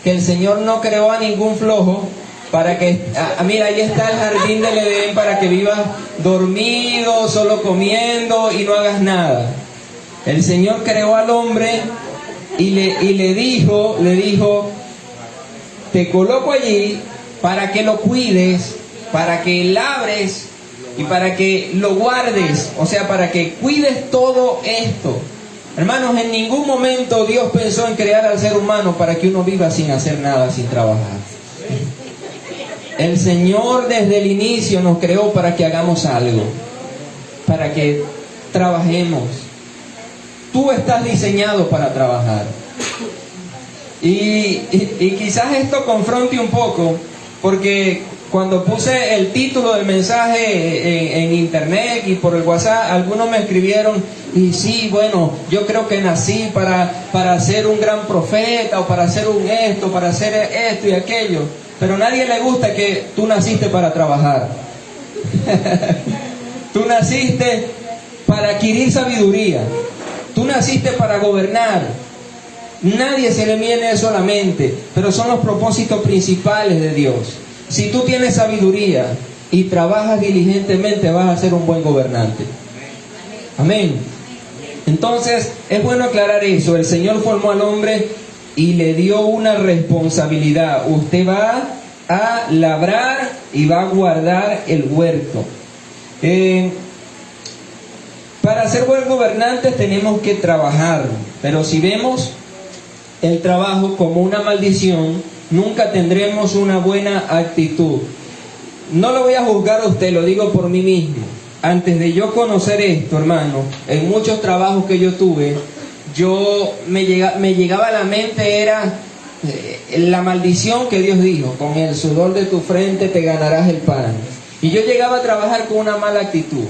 que el Señor no creó a ningún flojo para que... mira, ahí está el jardín del Edén para que vivas dormido, solo comiendo y no hagas nada. El Señor creó al hombre y le dijo, te coloco allí para que lo cuides, para que labres y para que lo guardes, o sea, para que cuides todo esto. Hermanos, en ningún momento Dios pensó en crear al ser humano para que uno viva sin hacer nada, sin trabajar. El Señor desde el inicio nos creó para que hagamos algo, para que trabajemos. Tú estás diseñado para trabajar. Y quizás esto confronte un poco, porque cuando puse el título del mensaje en internet y por el WhatsApp, algunos me escribieron, y sí, bueno, yo creo que nací para ser un gran profeta, o para hacer un esto, para hacer esto y aquello. Pero a nadie le gusta que tú naciste para trabajar. Tú naciste para adquirir sabiduría. Tú naciste para gobernar. Nadie se le viene eso a la mente, pero son los propósitos principales de Dios. Si tú tienes sabiduría y trabajas diligentemente, vas a ser un buen gobernante. Amén. Entonces, es bueno aclarar eso. El Señor formó al hombre y le dio una responsabilidad. Usted va a labrar y va a guardar el huerto. Para ser buen gobernantes tenemos que trabajar, pero si vemos el trabajo como una maldición, nunca tendremos una buena actitud. No lo voy a juzgar a usted, lo digo por mí mismo. Antes de yo conocer esto, hermano, en muchos trabajos que yo tuve, me llegaba a la mente era la maldición que Dios dijo: con el sudor de tu frente te ganarás el pan. Y yo llegaba a trabajar con una mala actitud.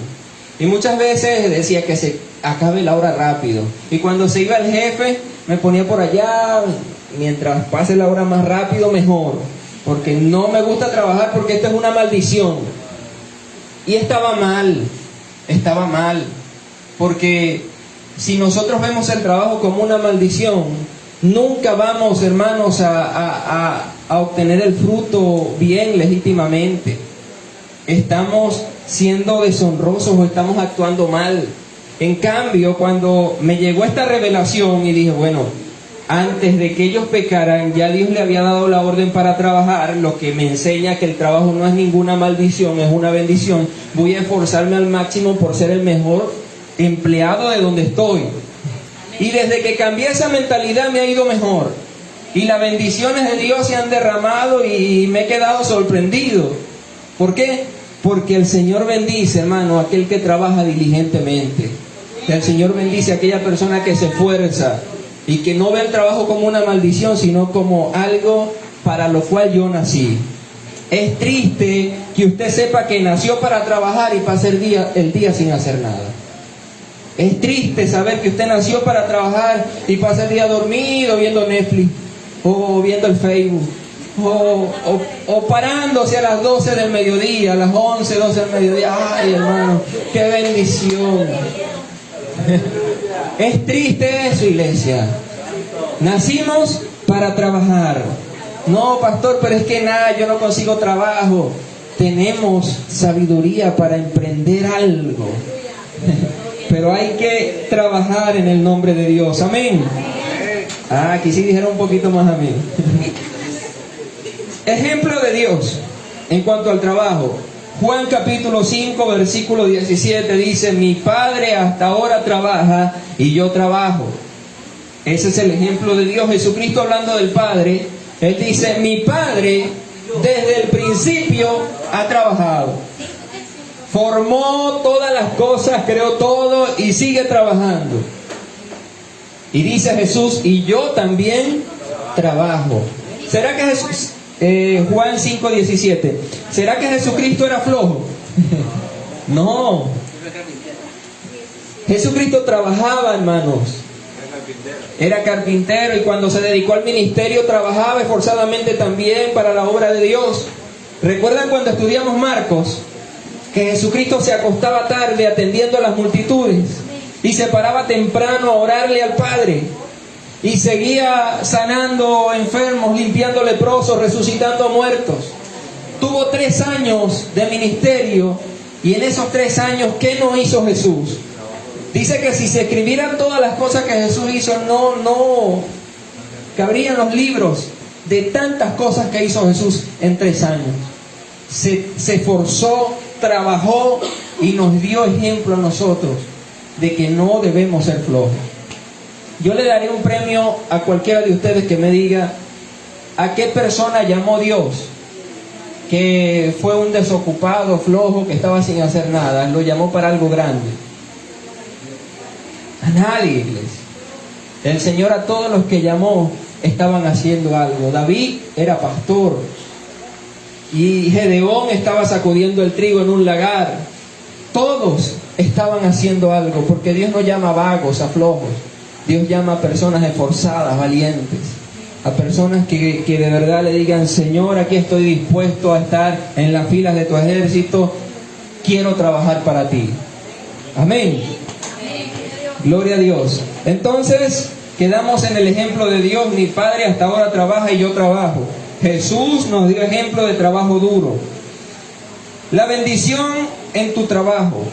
Y muchas veces decía que se acabe la hora rápido. Y cuando se iba el jefe, me ponía por allá, mientras pase la hora más rápido mejor, porque no me gusta trabajar, porque esto es una maldición. Y estaba mal, porque si nosotros vemos el trabajo como una maldición, nunca vamos, hermanos, a obtener el fruto bien, legítimamente. Estamos siendo deshonrosos o estamos actuando mal. En cambio, cuando me llegó esta revelación y dije, bueno, antes de que ellos pecaran, ya Dios le había dado la orden para trabajar, lo que me enseña que el trabajo no es ninguna maldición, es una bendición. Voy a esforzarme al máximo por ser el mejor empleado de donde estoy. Y desde que cambié esa mentalidad me ha ido mejor. Y las bendiciones de Dios se han derramado y me he quedado sorprendido. ¿Por qué? Porque el Señor bendice, hermano, a aquel que trabaja diligentemente. El Señor bendice a aquella persona que se esfuerza y que no ve el trabajo como una maldición, sino como algo para lo cual yo nací. Es triste que usted sepa que nació para trabajar y pase el día sin hacer nada. Es triste saber que usted nació para trabajar y pasa el día dormido viendo Netflix o viendo el Facebook. O parándose a las 12 del mediodía, a las 11, 12 del mediodía. Ay, hermano, qué bendición. Es triste eso, iglesia. Nacimos para trabajar. No, pastor, pero es que nada, yo no consigo trabajo. Tenemos sabiduría para emprender algo. Pero hay que trabajar en el nombre de Dios. Amén. Aquí sí dijeron un poquito más amén. Ejemplo de Dios en cuanto al trabajo. Juan capítulo 5 versículo 17 dice: mi Padre hasta ahora trabaja y yo trabajo. Ese es el ejemplo de Dios. Jesucristo, hablando del Padre, Él dice: mi Padre desde el principio ha trabajado. Formó todas las cosas, creó todo y sigue trabajando. Y dice Jesús: y yo también trabajo. ¿Será que Jesús... Juan 5:17. ¿Será que Jesucristo era flojo? No. Jesucristo trabajaba, hermanos. Era carpintero y cuando se dedicó al ministerio trabajaba esforzadamente también para la obra de Dios. ¿Recuerdan cuando estudiamos Marcos? Que Jesucristo se acostaba tarde atendiendo a las multitudes y se paraba temprano a orarle al Padre. Y seguía sanando enfermos, limpiando leprosos, resucitando muertos. Tuvo 3 años de ministerio y en esos 3 años, ¿qué no hizo Jesús? Dice que si se escribieran todas las cosas que Jesús hizo, no cabrían los libros de tantas cosas que hizo Jesús en 3 años. Se esforzó, trabajó y nos dio ejemplo a nosotros de que no debemos ser flojos. Yo le daré un premio a cualquiera de ustedes que me diga a qué persona llamó Dios, que fue un desocupado, flojo, que estaba sin hacer nada. Lo llamó para algo grande. A nadie, iglesia. El Señor a todos los que llamó estaban haciendo algo. David era pastor y Gedeón estaba sacudiendo el trigo en un lagar. Todos estaban haciendo algo, porque Dios no llama a vagos, a flojos. Dios llama a personas esforzadas, valientes, a personas que de verdad le digan: Señor, aquí estoy dispuesto a estar en las filas de tu ejército, quiero trabajar para ti. Amén. Gloria a Dios. Entonces, quedamos en el ejemplo de Dios. Mi padre hasta ahora trabaja y yo trabajo. Jesús nos dio ejemplo de trabajo duro. La bendición en tu trabajo.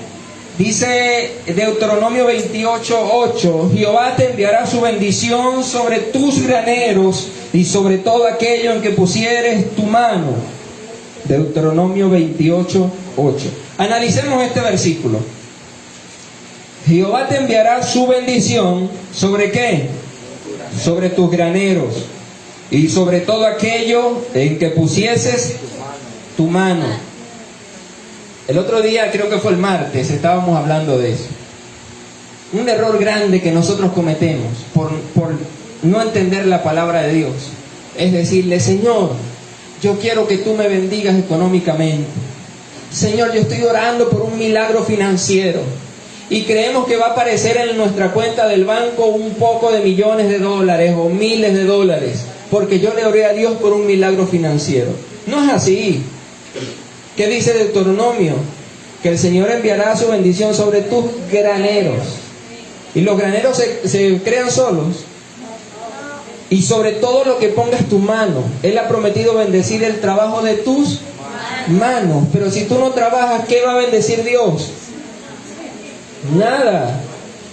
Dice Deuteronomio 28:8: Jehová te enviará su bendición sobre tus graneros y sobre todo aquello en que pusieres tu mano. Deuteronomio 28:8. Analicemos este versículo. Jehová te enviará su bendición ¿sobre qué? Sobre tus graneros y sobre todo aquello en que pusieses tu mano. El otro día, creo que fue el martes, estábamos hablando de eso. Un error grande que nosotros cometemos por no entender la palabra de Dios es decirle: Señor, yo quiero que tú me bendigas económicamente. Señor, yo estoy orando por un milagro financiero. Y creemos que va a aparecer en nuestra cuenta del banco un poco de millones de dólares o miles de dólares, porque yo le oré a Dios por un milagro financiero. No es así. ¿Qué dice Deuteronomio? Que el Señor enviará su bendición sobre tus graneros. Y los graneros se crean solos. Y sobre todo lo que pongas tu mano. Él ha prometido bendecir el trabajo de tus manos. Pero si tú no trabajas, ¿qué va a bendecir Dios? Nada.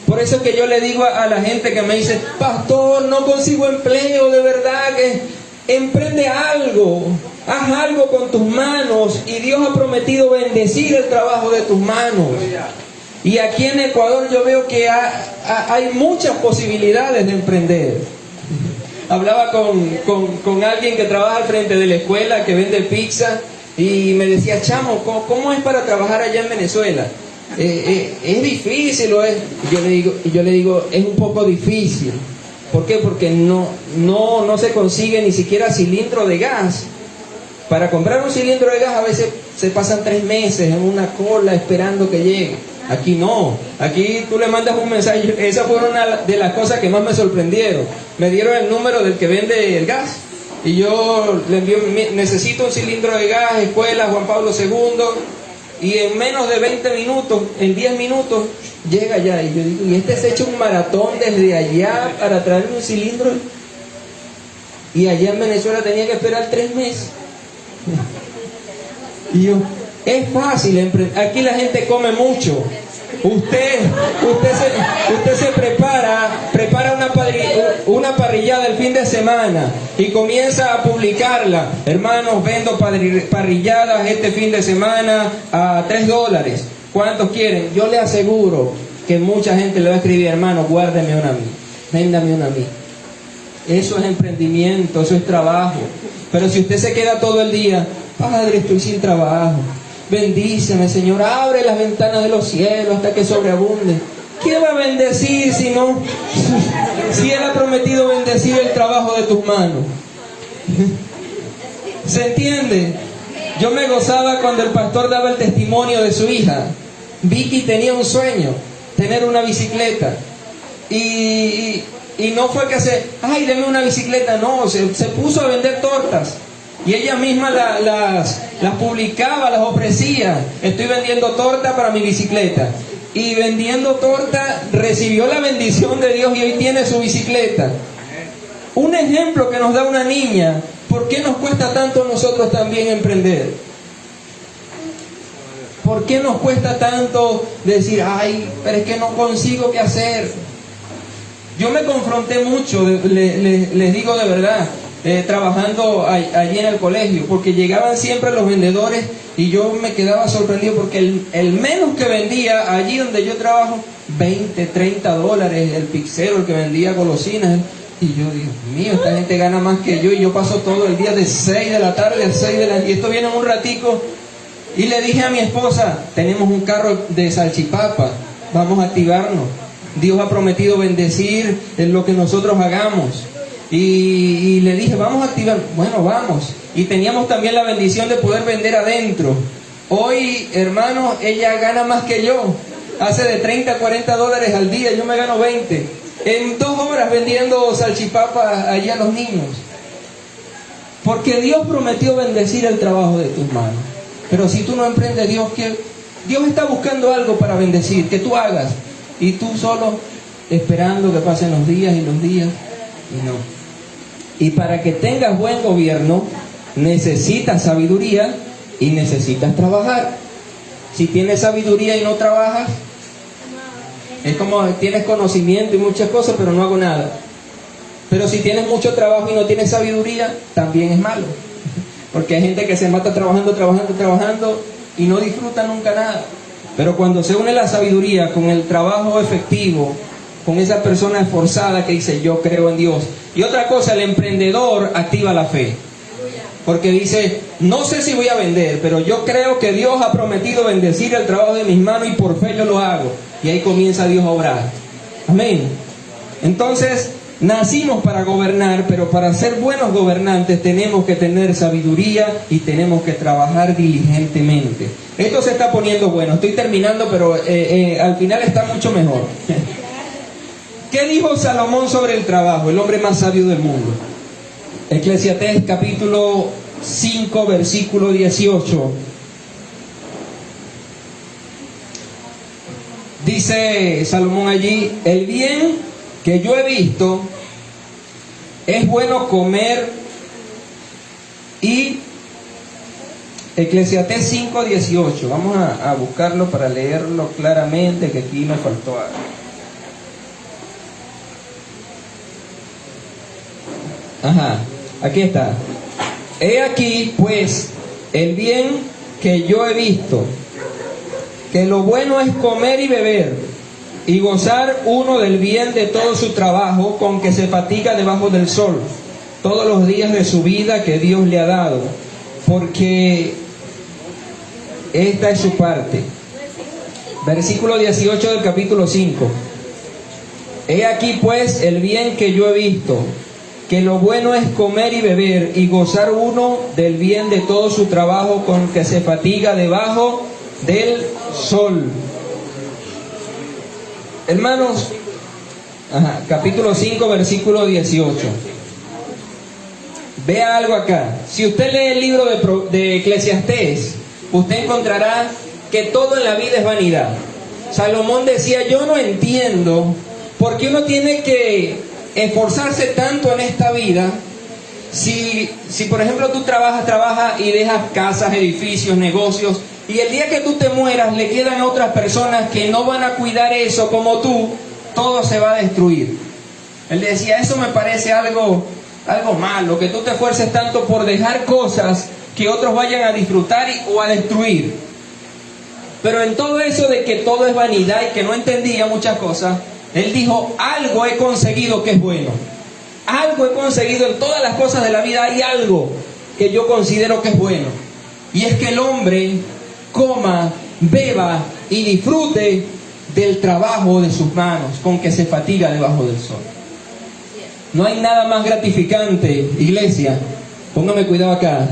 Por eso es que yo le digo a la gente que me dice: pastor, no consigo empleo, de verdad, que emprende algo, haz algo con tus manos, y Dios ha prometido bendecir el trabajo de tus manos. Y aquí en Ecuador yo veo que hay muchas posibilidades de emprender. Hablaba con alguien que trabaja al frente de la escuela, que vende pizza, y me decía: chamo, ¿cómo es para trabajar allá en Venezuela? ¿Es difícil o es? Y yo le digo, es un poco difícil. ¿Por qué? Porque no se consigue ni siquiera cilindro de gas. Para comprar un cilindro de gas a veces se pasan 3 meses en una cola esperando que llegue. Aquí no, aquí tú le mandas un mensaje. Esa fue una de las cosas que más me sorprendieron. Me dieron el número del que vende el gas y yo le envío: necesito un cilindro de gas, escuela Juan Pablo II. Y en menos de 20 minutos, en 10 minutos, llega allá. Y yo digo: ¿y este se ha hecho un maratón desde allá para traerme un cilindro? Y allá en Venezuela tenía que esperar 3 meses. Y yo: es fácil, aquí la gente come mucho. Usted se prepara una parrillada el fin de semana y comienza a publicarla. Hermanos, vendo parrilladas este fin de semana a $3. ¿Cuántos quieren? Yo le aseguro que mucha gente le va a escribir: hermano, guárdeme una a mí, véndame una a mí. Eso es emprendimiento, eso es trabajo. Pero si usted se queda todo el día: Padre, estoy sin trabajo, bendíceme, Señor, abre las ventanas de los cielos hasta que sobreabunde. ¿Qué va a bendecir si Él ha prometido bendecir el trabajo de tus manos? ¿Se entiende? Yo me gozaba cuando el pastor daba el testimonio de su hija. Vicky tenía un sueño, tener una bicicleta. Y no fue que ay, deme una bicicleta. No, se puso a vender tortas. Y ella misma las publicaba, las ofrecía. Estoy vendiendo torta para mi bicicleta. Y vendiendo torta recibió la bendición de Dios y hoy tiene su bicicleta. Un ejemplo que nos da una niña. ¿Por qué nos cuesta tanto a nosotros también emprender? ¿Por qué nos cuesta tanto decir: ay, pero es que no consigo qué hacer? Yo me confronté mucho, les digo de verdad, trabajando allí en el colegio, porque llegaban siempre los vendedores y yo me quedaba sorprendido porque el menos que vendía allí donde yo trabajo, $20, $30, el pizzero, el que vendía golosinas. Y yo digo: mío, esta gente gana más que yo, y yo paso todo el día de 6 de la tarde a 6 de la tarde, y esto viene en un ratico. Y le dije a mi esposa: tenemos un carro de salchipapa, vamos a activarnos. Dios ha prometido bendecir en lo que nosotros hagamos. Y le dije, vamos a activar. Bueno, vamos. Y teníamos también la bendición de poder vender adentro. Hoy, hermanos, ella gana más que yo. Hace de 30 a 40 dólares al día, yo me gano 20. En 2 horas vendiendo salchipapas allí a los niños. Porque Dios prometió bendecir el trabajo de tus manos. Pero si tú no emprendes, Dios está buscando algo para bendecir, que tú hagas. Y tú solo esperando que pasen los días y no. Y para que tengas buen gobierno, necesitas sabiduría y necesitas trabajar. Si tienes sabiduría y no trabajas, es como tienes conocimiento y muchas cosas, pero no hago nada. Pero si tienes mucho trabajo y no tienes sabiduría, también es malo. Porque hay gente que se mata trabajando y no disfruta nunca nada. Pero cuando se une la sabiduría con el trabajo efectivo, con esa persona esforzada que dice, yo creo en Dios. Y otra cosa, el emprendedor activa la fe. Porque dice, no sé si voy a vender, pero yo creo que Dios ha prometido bendecir el trabajo de mis manos y por fe yo lo hago. Y ahí comienza Dios a obrar. Amén. Entonces, nacimos para gobernar, pero para ser buenos gobernantes tenemos que tener sabiduría y tenemos que trabajar diligentemente. Esto se está poniendo bueno. Estoy terminando, pero al final está mucho mejor. ¿Qué dijo Salomón sobre el trabajo? El hombre más sabio del mundo. Eclesiastés capítulo 5, versículo 18. Dice Salomón allí, el bien que yo he visto es bueno comer y Eclesiastés 5, 18. Vamos a buscarlo para leerlo claramente, que aquí me faltó algo. Ajá, aquí está. He aquí, pues, el bien que yo he visto, que lo bueno es comer y beber, y gozar uno del bien de todo su trabajo, con que se fatiga debajo del sol, todos los días de su vida que Dios le ha dado, porque esta es su parte. Versículo 18 del capítulo 5. He aquí, pues, el bien que yo he visto, que lo bueno es comer y beber y gozar uno del bien de todo su trabajo con que se fatiga debajo del sol. Hermanos, capítulo 5, versículo 18. Vea algo acá. Si usted lee el libro de Eclesiastés, usted encontrará que todo en la vida es vanidad. Salomón decía, yo no entiendo por qué uno tiene que esforzarse tanto en esta vida. Si por ejemplo tú trabajas y dejas casas, edificios, negocios, y el día que tú te mueras le quedan otras personas que no van a cuidar eso como tú, todo se va a destruir. Él decía, eso me parece algo malo, que tú te esfuerces tanto por dejar cosas que otros vayan a disfrutar o a destruir. Pero en todo eso de que todo es vanidad y que no entendía muchas cosas, él dijo, algo he conseguido que es bueno. Algo he conseguido en todas las cosas de la vida. Hay algo que yo considero que es bueno. Y es que el hombre coma, beba y disfrute del trabajo de sus manos, con que se fatiga debajo del sol. No hay nada más gratificante, iglesia, póngame cuidado acá.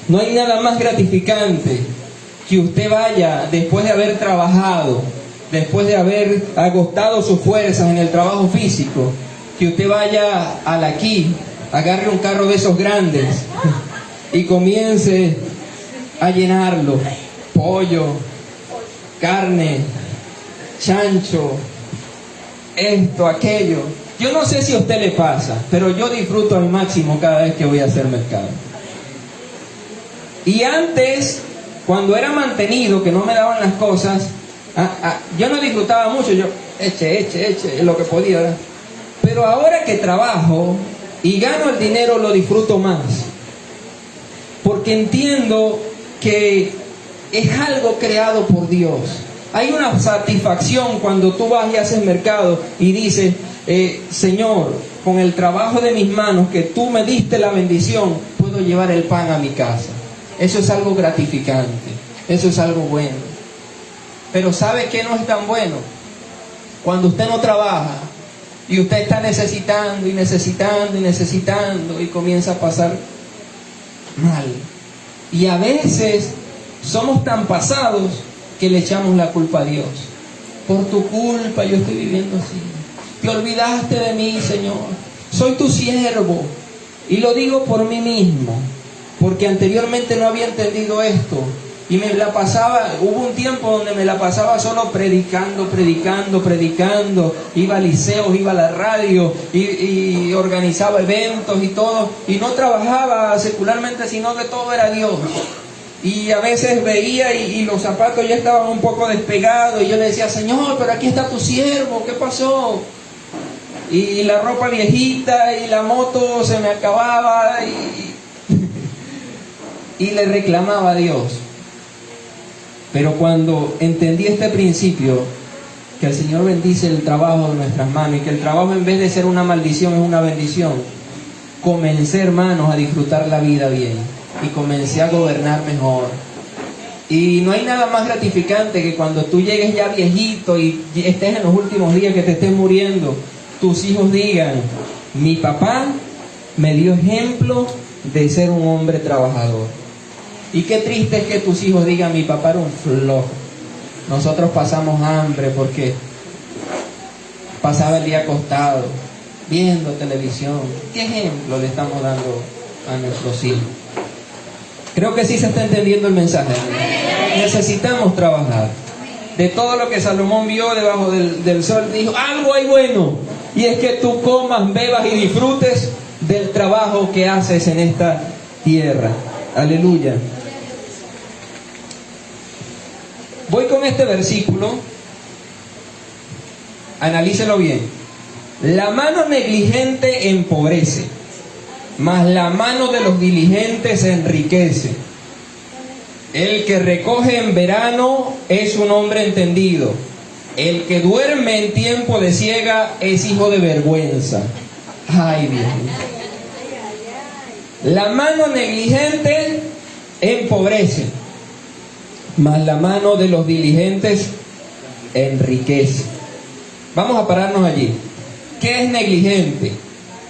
No hay nada más gratificante que usted vaya después de haber trabajado, después de haber agotado sus fuerzas en el trabajo físico, que usted vaya aquí, agarre un carro de esos grandes y comience a llenarlo. Pollo, carne, chancho, esto, aquello. Yo no sé si a usted le pasa, pero yo disfruto al máximo cada vez que voy a hacer mercado. Y antes, cuando era mantenido, que no me daban las cosas, yo no disfrutaba mucho, yo eche, lo que podía, ¿verdad? Pero ahora que trabajo y gano el dinero, lo disfruto más. Porque entiendo que es algo creado por Dios. Hay una satisfacción cuando tú vas y haces mercado y dices, Señor, con el trabajo de mis manos que tú me diste la bendición, puedo llevar el pan a mi casa. Eso es algo gratificante, eso es algo bueno. Pero ¿sabe qué no es tan bueno? Cuando usted no trabaja y usted está necesitando y necesitando y necesitando y comienza a pasar mal. Y a veces somos tan pasados que le echamos la culpa a Dios. Por tu culpa yo estoy viviendo así. Te olvidaste de mí, Señor. Soy tu siervo. Y lo digo por mí mismo, porque anteriormente no había entendido esto. Y me la pasaba, hubo un tiempo donde me la pasaba solo predicando. Iba a liceos, iba a la radio y organizaba eventos y todo. Y no trabajaba secularmente, sino que todo era Dios. Y a veces veía y los zapatos ya estaban un poco despegados. Y yo le decía, Señor, pero aquí está tu siervo, ¿qué pasó? Y la ropa viejita y la moto se me acababa. Y le reclamaba a Dios. Pero cuando entendí este principio, que el Señor bendice el trabajo de nuestras manos y que el trabajo en vez de ser una maldición es una bendición, comencé, hermanos, a disfrutar la vida bien y comencé a gobernar mejor. Y no hay nada más gratificante que cuando tú llegues ya viejito y estés en los últimos días, que te estés muriendo, tus hijos digan, mi papá me dio ejemplo de ser un hombre trabajador. Y qué triste es que tus hijos digan, mi papá era un flojo. Nosotros pasamos hambre porque pasaba el día acostado, viendo televisión. ¿Qué ejemplo le estamos dando a nuestros hijos? Creo que sí se está entendiendo el mensaje. Necesitamos trabajar. De todo lo que Salomón vio debajo del sol, dijo, algo hay bueno. Y es que tú comas, bebas y disfrutes del trabajo que haces en esta tierra. Aleluya. Voy con este versículo, analícelo bien. La mano negligente empobrece, mas la mano de los diligentes enriquece. El que recoge en verano es un hombre entendido. El que duerme en tiempo de siega es hijo de vergüenza. Ay, Dios mío. La mano negligente empobrece, mas la mano de los diligentes enriquece. Vamos a pararnos allí. ¿Qué es negligente?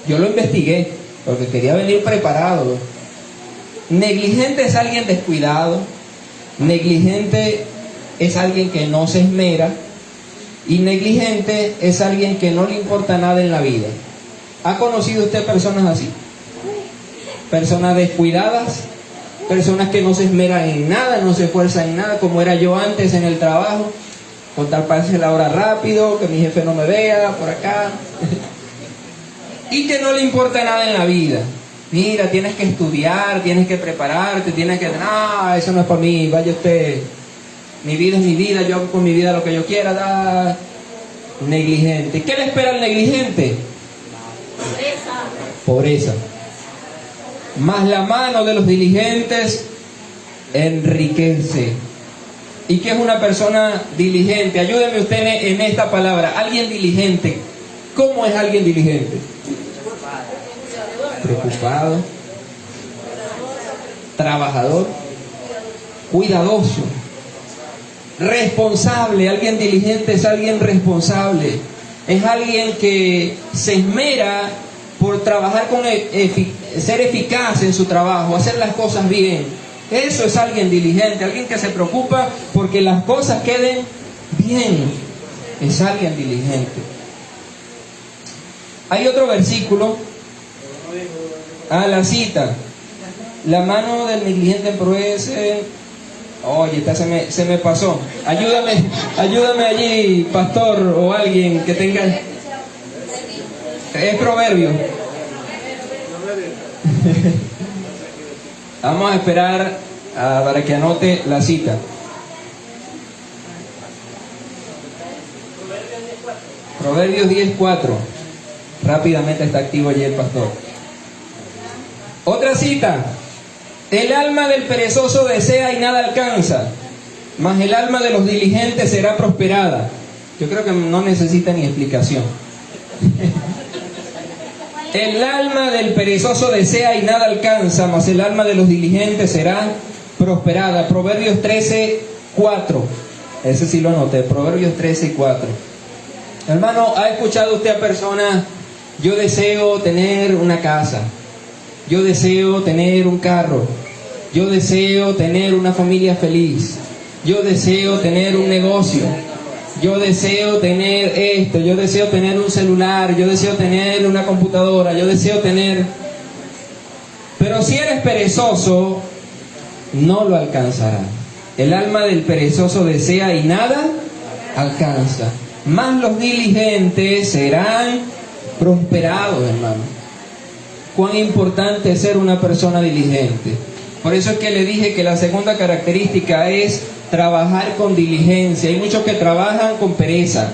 Yo lo investigué porque quería venir preparado. Negligente es alguien descuidado. Negligente es alguien que no se esmera. Y negligente es alguien que no le importa nada en la vida. ¿Ha conocido usted personas así? Personas descuidadas, personas que no se esmeran en nada, no se esfuerzan en nada, como era yo antes en el trabajo, con tal para hacer la hora rápido, que mi jefe no me vea por acá, y que no le importa nada en la vida. Mira, tienes que estudiar, tienes que prepararte, tienes que... No, eso no es para mí, vaya usted, mi vida es mi vida, yo hago con mi vida lo que yo quiera. Da. Negligente. ¿Qué le espera al negligente? Pobreza. Mas la mano de los diligentes enriquece. ¿Y qué es una persona diligente? Ayúdeme usted en esta palabra. Alguien diligente. ¿Cómo es alguien diligente? Preocupado, trabajador, cuidadoso, responsable. Alguien diligente es alguien responsable. Es alguien que se esmera por trabajar con ser eficaz en su trabajo, hacer las cosas bien. Eso es alguien diligente, alguien que se preocupa porque las cosas queden bien. Es alguien diligente. Hay otro versículo, la cita. La mano del negligente empobrece. Oye, esta se me pasó. Ayúdame allí, pastor, o alguien que tenga. Es Proverbio. Vamos a esperar para que anote la cita. Proverbios 10:4. Rápidamente está activo allí el pastor. Otra cita. El alma del perezoso desea y nada alcanza, mas el alma de los diligentes será prosperada. Yo creo que no necesita ni explicación. El alma del perezoso desea y nada alcanza, mas el alma de los diligentes será prosperada. Proverbios 13:4. Ese sí lo anoté. Proverbios 13:4. Hermano, ¿ha escuchado usted a personas, yo deseo tener una casa, yo deseo tener un carro, yo deseo tener una familia feliz, yo deseo tener un negocio, yo deseo tener esto, yo deseo tener un celular, yo deseo tener una computadora, yo deseo tener... Pero si eres perezoso, no lo alcanzarás. El alma del perezoso desea y nada alcanza. Mas los diligentes serán prosperados, hermano. Cuán importante es ser una persona diligente. Por eso es que le dije que la segunda característica es trabajar con diligencia. Hay muchos que trabajan con pereza.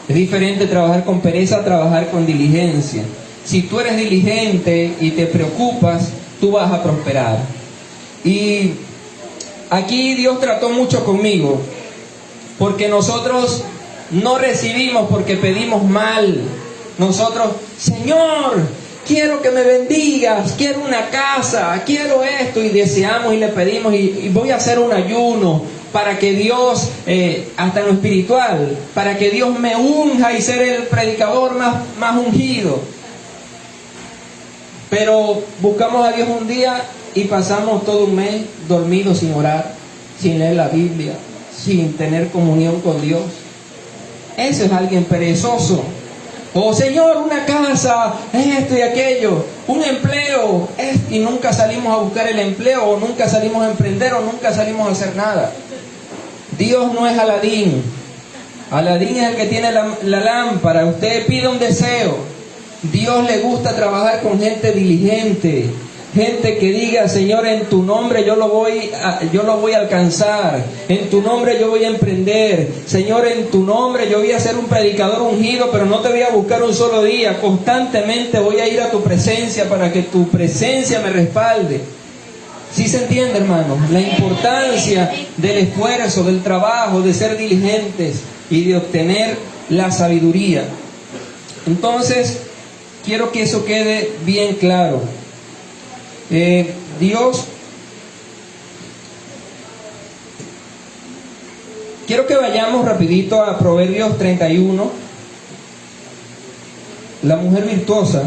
Es diferente trabajar con pereza a trabajar con diligencia. Si tú eres diligente y te preocupas, tú vas a prosperar. Y aquí Dios trató mucho conmigo, porque nosotros no recibimos porque pedimos mal. Nosotros, Señor, quiero que me bendigas, quiero una casa, quiero esto, y deseamos y le pedimos, y voy a hacer un ayuno para que Dios, hasta en lo espiritual, para que Dios me unja y ser el predicador más ungido. Pero buscamos a Dios un día y pasamos todo un mes dormidos sin orar, sin leer la Biblia, sin tener comunión con Dios. Ese es alguien perezoso. Oh Señor, una casa, esto y aquello, un empleo, y nunca salimos a buscar el empleo, o nunca salimos a emprender, o nunca salimos a hacer nada. Dios no es Aladín. Aladín es el que tiene la lámpara. Usted pide un deseo. Dios le gusta trabajar con gente diligente, gente que diga, Señor, en tu nombre yo lo voy a alcanzar, en tu nombre yo voy a emprender, Señor, en tu nombre yo voy a ser un predicador ungido, pero no te voy a buscar un solo día, constantemente voy a ir a tu presencia para que tu presencia me respalde. ¿Sí se entiende, hermano? La importancia del esfuerzo, del trabajo, de ser diligentes y de obtener la sabiduría. Entonces, quiero que eso quede bien claro. Dios, quiero que vayamos rapidito a Proverbios 31. La mujer virtuosa.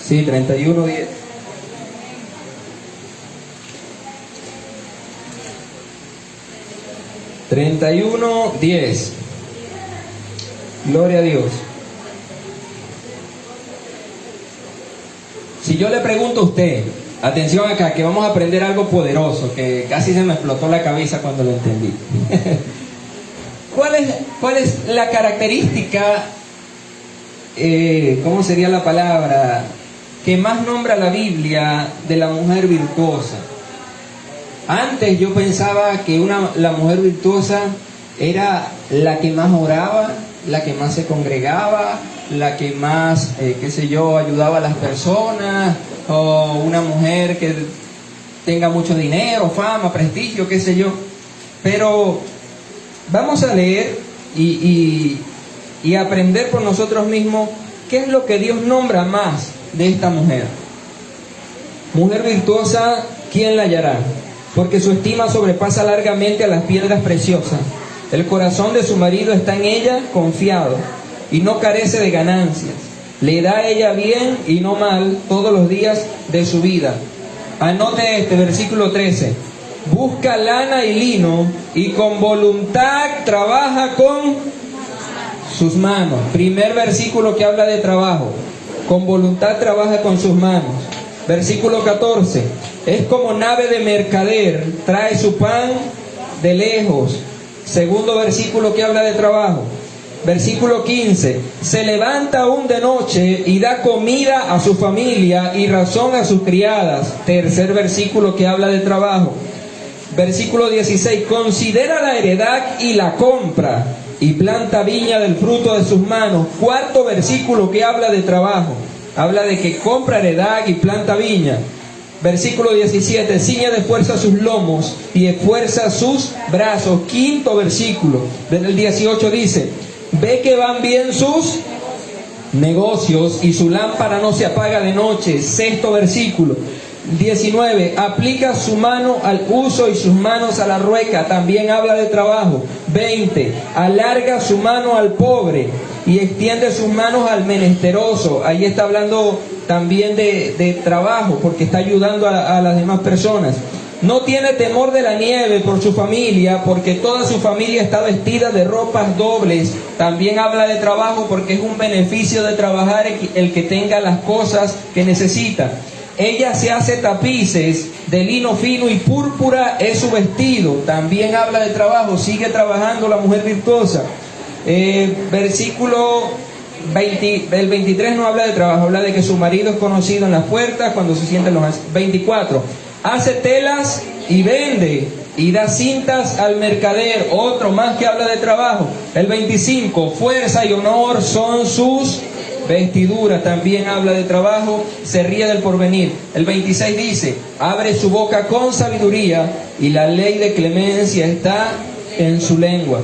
Sí, 31:10. (31:10). Gloria a Dios. Si yo le pregunto a usted, atención acá, que vamos a aprender algo poderoso, que casi se me explotó la cabeza cuando lo entendí. ¿Cuál es la característica, cómo sería la palabra, que más nombra la Biblia de la mujer virtuosa? Antes yo pensaba que la mujer virtuosa era la que más oraba, la que más se congregaba, la que más, ayudaba a las personas, o una mujer que tenga mucho dinero, fama, prestigio, qué sé yo. Pero vamos a leer y aprender por nosotros mismos qué es lo que Dios nombra más de esta mujer. Mujer virtuosa, ¿quién la hallará? Porque su estima sobrepasa largamente a las piedras preciosas. El corazón de su marido está en ella confiado y no carece de ganancias. Le da a ella bien y no mal todos los días de su vida. Anote este versículo 13. Busca lana y lino y con voluntad trabaja con sus manos. Primer versículo que habla de trabajo. Con voluntad trabaja con sus manos. Versículo 14. Es como nave de mercader, trae su pan de lejos. Segundo versículo que habla de trabajo. Versículo 15. Se levanta aún de noche y da comida a su familia y razón a sus criadas. Tercer versículo que habla de trabajo. Versículo 16. Considera la heredad y la compra y planta viña del fruto de sus manos. Cuarto versículo que habla de trabajo. Habla de que compra heredad y planta viña. Versículo 17, ciñe de fuerza sus lomos y esfuerza sus brazos. Quinto versículo, del 18 dice, ve que van bien sus negocios, y su lámpara no se apaga de noche. Sexto versículo. 19, aplica su mano al uso y sus manos a la rueca, también habla de trabajo. 20, alarga su mano al pobre y extiende sus manos al menesteroso. Ahí está hablando también de trabajo, porque está ayudando a las demás personas. No tiene temor de la nieve por su familia, porque toda su familia está vestida de ropas dobles. También habla de trabajo, porque es un beneficio de trabajar el que tenga las cosas que necesita. Ella se hace tapices de lino fino y púrpura es su vestido. También habla de trabajo, sigue trabajando la mujer virtuosa. Versículo 20, el 23 no habla de trabajo, habla de que su marido es conocido en las puertas cuando se sienten los 24. Hace telas y vende y da cintas al mercader, otro más que habla de trabajo. El 25, fuerza y honor son sus vestiduras, también habla de trabajo, se ríe del porvenir. El 26 dice, abre su boca con sabiduría y la ley de clemencia está en su lengua.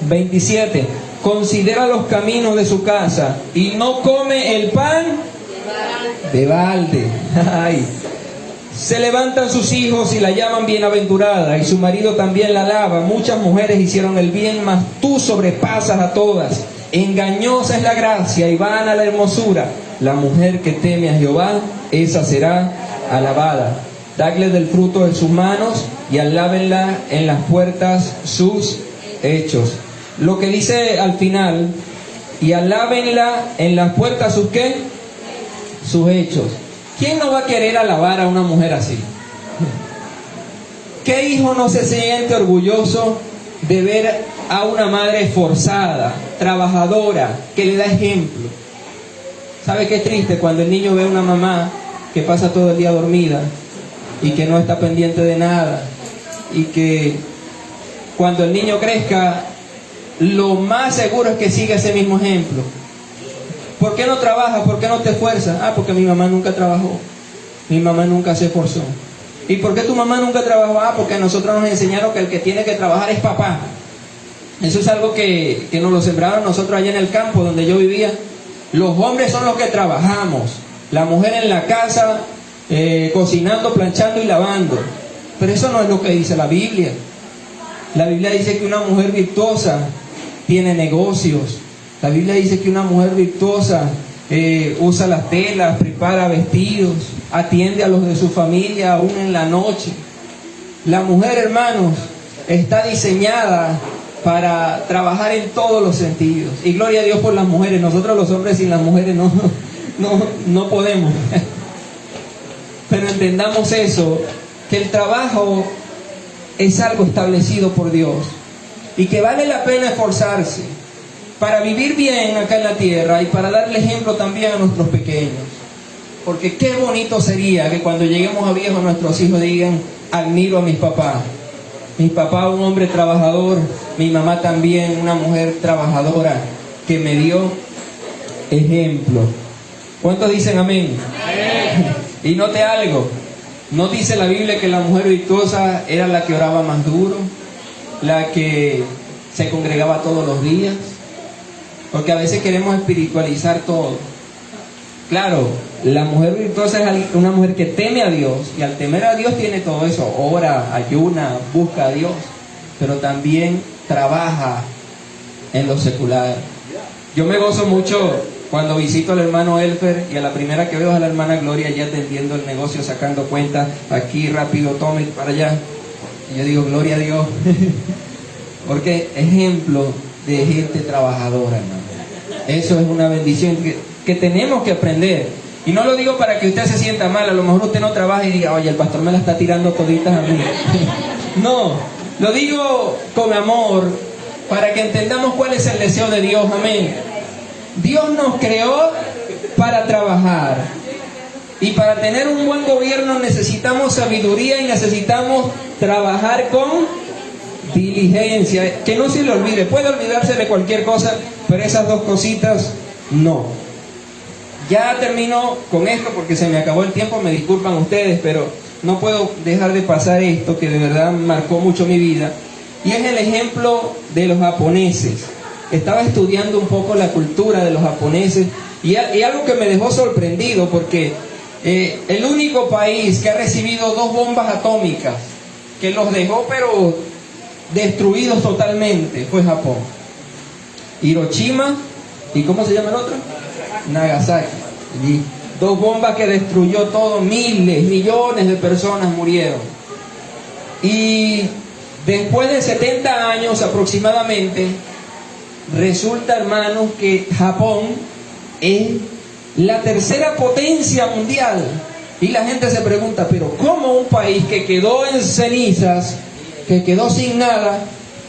27, considera los caminos de su casa y no come el pan de balde. Ay. Se levantan sus hijos y la llaman bienaventurada, y su marido también la alaba. Muchas mujeres hicieron el bien, mas tú sobrepasas a todas. Engañosa es la gracia y vana la hermosura. La mujer que teme a Jehová, esa será alabada. Dadle del fruto de sus manos y alábenla en las puertas sus hechos. Lo que dice al final, y alábenla en las puertas sus ¿qué? Sus hechos. ¿Quién no va a querer alabar a una mujer así? ¿Qué hijo no se siente orgulloso de ver a una madre esforzada, trabajadora, que le da ejemplo? ¿Sabe qué triste cuando el niño ve a una mamá que pasa todo el día dormida y que no está pendiente de nada, y que cuando el niño crezca, lo más seguro es que siga ese mismo ejemplo? ¿Por qué no trabajas? ¿Por qué no te esfuerzas? Ah, porque mi mamá nunca trabajó. Mi mamá nunca se esforzó. ¿Y por qué tu mamá nunca trabajó? Ah, porque nosotros nos enseñaron que el que tiene que trabajar es papá. Eso es algo que nos lo sembraron nosotros allá en el campo donde yo vivía. Los hombres son los que trabajamos. La mujer en la casa, cocinando, planchando y lavando. Pero eso no es lo que dice la Biblia. La Biblia dice que una mujer virtuosa tiene negocios. La Biblia dice que una mujer virtuosa usa las telas, prepara vestidos, atiende a los de su familia aún en la noche. La mujer, hermanos, está diseñada para trabajar en todos los sentidos. Y gloria a Dios por las mujeres. Nosotros los hombres sin las mujeres no podemos. Pero entendamos eso, que el trabajo es algo establecido por Dios y que vale la pena esforzarse para vivir bien acá en la tierra y para darle ejemplo también a nuestros pequeños. Porque qué bonito sería que cuando lleguemos a viejos nuestros hijos digan, admiro a mis papás. Mi papá un hombre trabajador, mi mamá también una mujer trabajadora que me dio ejemplo. ¿Cuántos dicen amén? Amén. Y note algo, ¿no dice la Biblia que la mujer virtuosa era la que oraba más duro? La que se congregaba todos los días. Porque a veces queremos espiritualizar todo. Claro, la mujer virtuosa es una mujer que teme a Dios, y al temer a Dios tiene todo eso: ora, ayuna, busca a Dios, pero también trabaja en lo secular. Yo me gozo mucho cuando visito al hermano Elfer, y a la primera que veo es a la hermana Gloria ya atendiendo el negocio, sacando cuentas, aquí rápido, tome para allá. Y yo digo, gloria a Dios. Porque ejemplo de gente trabajadora, hermano. Eso es una bendición que tenemos que aprender. Y no lo digo para que usted se sienta mal. A lo mejor usted no trabaja y diga, oye, el pastor me la está tirando toditas a mí. No, lo digo con amor para que entendamos cuál es el deseo de Dios. Amén. Dios nos creó para trabajar. Y para tener un buen gobierno necesitamos sabiduría y necesitamos trabajar con diligencia. Que no se le olvide. Puede olvidarse de cualquier cosa, pero esas dos cositas no. Ya termino con esto porque se me acabó el tiempo. Me disculpan ustedes, pero no puedo dejar de pasar esto que de verdad marcó mucho mi vida. Y es el ejemplo de los japoneses. estaba estudiando un poco la cultura de los japoneses y algo que me dejó sorprendido porque el único país que ha recibido 2 bombas atómicas que los dejó pero destruidos totalmente fue Japón. Hiroshima y ¿cómo se llama el otro? Nagasaki. Y 2 bombas que destruyó todo, miles, millones de personas murieron. Y después de 70 años aproximadamente, resulta, hermanos, que Japón es la tercera potencia mundial. Y la gente se pregunta, pero ¿cómo un país que quedó en cenizas, que quedó sin nada,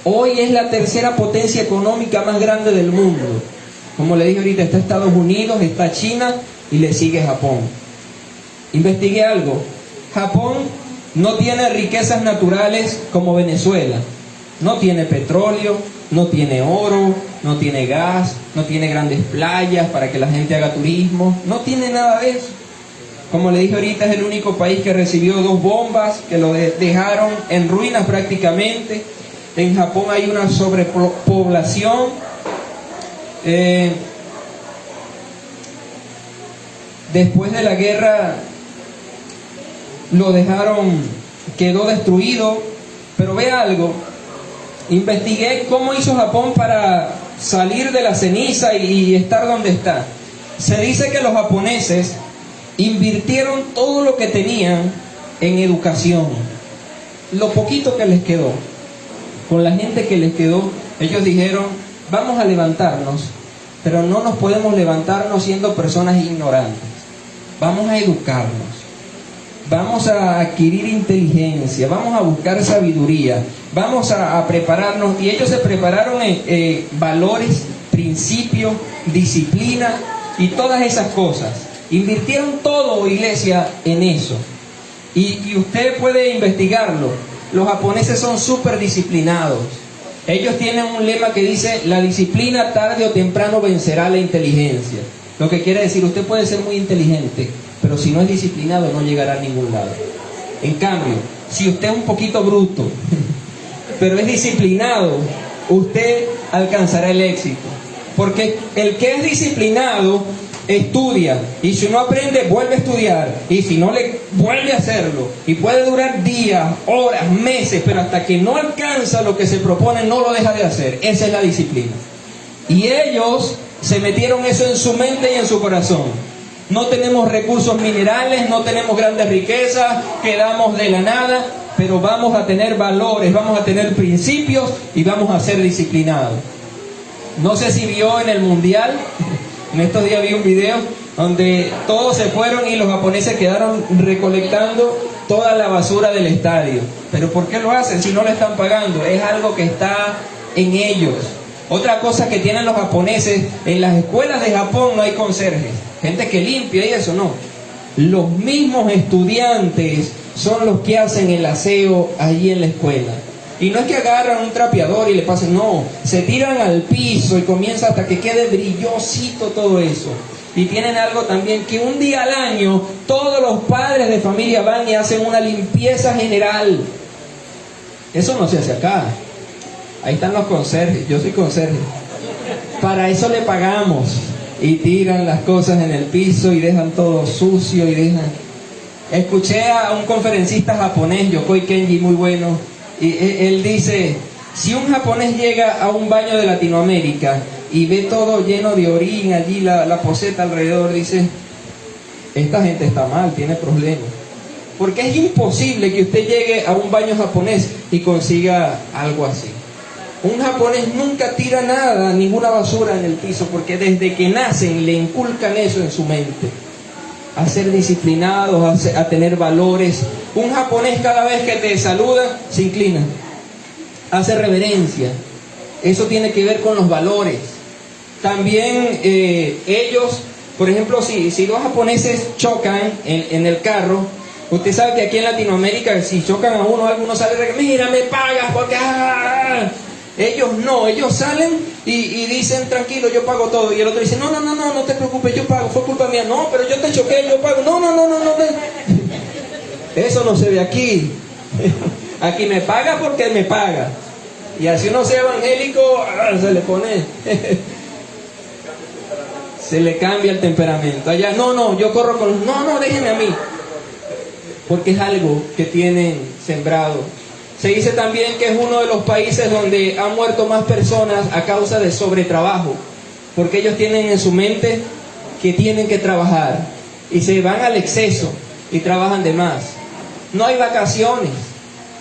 hoy es la tercera potencia económica más grande del mundo? Como le dije ahorita, está Estados Unidos, está China y le sigue Japón. Investigué algo. Japón no tiene riquezas naturales como Venezuela. No tiene petróleo, no tiene oro, no tiene gas, no tiene grandes playas para que la gente haga turismo. No tiene nada de eso. Como le dije ahorita, es el único país que recibió 2 bombas que lo dejaron en ruinas prácticamente. En Japón hay una sobrepoblación. Después de la guerra lo dejaron, quedó destruido. Pero ve algo, investigué cómo hizo Japón para salir de la ceniza y estar donde está. Se dice que los japoneses invirtieron todo lo que tenían en educación. Lo poquito que les quedó, con la gente que les quedó, ellos dijeron, vamos a levantarnos, pero no nos podemos levantarnos siendo personas ignorantes. Vamos a educarnos, vamos a adquirir inteligencia, vamos a buscar sabiduría, vamos a prepararnos. Y ellos se prepararon en valores, principios, disciplina y todas esas cosas. Invirtieron todo, iglesia, en eso. Y usted puede investigarlo. Los japoneses son súper disciplinados. Ellos tienen un lema que dice, la disciplina tarde o temprano vencerá la inteligencia. Lo que quiere decir, usted puede ser muy inteligente, pero si no es disciplinado no llegará a ningún lado. En cambio, si usted es un poquito bruto, pero es disciplinado, usted alcanzará el éxito. Porque el que es disciplinado estudia, y si no aprende vuelve a estudiar, y si no le vuelve a hacerlo, y puede durar días, horas, meses, pero hasta que no alcanza lo que se propone no lo deja de hacer. Esa es la disciplina. Y ellos se metieron eso en su mente y en su corazón. No tenemos recursos minerales, no tenemos grandes riquezas, quedamos de la nada, pero vamos a tener valores, vamos a tener principios y vamos a ser disciplinados. No sé si vio en el mundial, en estos días vi un video donde todos se fueron y los japoneses quedaron recolectando toda la basura del estadio. ¿Pero por qué lo hacen si no le están pagando? Es algo que está en ellos. Otra cosa que tienen los japoneses, en las escuelas de Japón no hay conserjes, gente que limpia y eso no. Los mismos estudiantes son los que hacen el aseo allí en la escuela. Y no es que agarran un trapeador y le pasen, no, se tiran al piso y comienza hasta que quede brillosito todo eso. Y tienen algo también, que un día al año todos los padres de familia van y hacen una limpieza general. Eso no se hace acá. Ahí están los conserjes, yo soy conserje. Para eso le pagamos. Y tiran las cosas en el piso y dejan todo sucio y dejan... Escuché a un conferencista japonés, Yokoi Kenji, muy bueno, y él dice, si un japonés llega a un baño de Latinoamérica y ve todo lleno de orín allí, la poseta alrededor, dice, esta gente está mal, tiene problemas. Porque es imposible que usted llegue a un baño japonés y consiga algo así. Un japonés nunca tira nada, ninguna basura en el piso, porque desde que nacen le inculcan eso en su mente. A ser disciplinados, a tener valores. Un japonés cada vez que te saluda, se inclina, hace reverencia. Eso tiene que ver con los valores. También ellos, por ejemplo, si 2 japoneses chocan en el carro, usted sabe que aquí en Latinoamérica, si chocan a uno, alguno sale, mira, me pagas, porque... Ellos no, ellos salen y dicen, tranquilo, yo pago todo. Y el otro dice, no te preocupes, yo pago, fue culpa mía. No, pero yo te choqué, yo pago. No. Eso no se ve aquí. Aquí me paga porque me paga. Y así uno sea evangélico, se le pone, se le cambia el temperamento. Allá, no, yo corro con, no, déjenme a mí. Porque es algo que tienen sembrado. Se dice también que es uno de los países donde han muerto más personas a causa de sobretrabajo. Porque ellos tienen en su mente que tienen que trabajar. Y se van al exceso y trabajan de más. No hay vacaciones.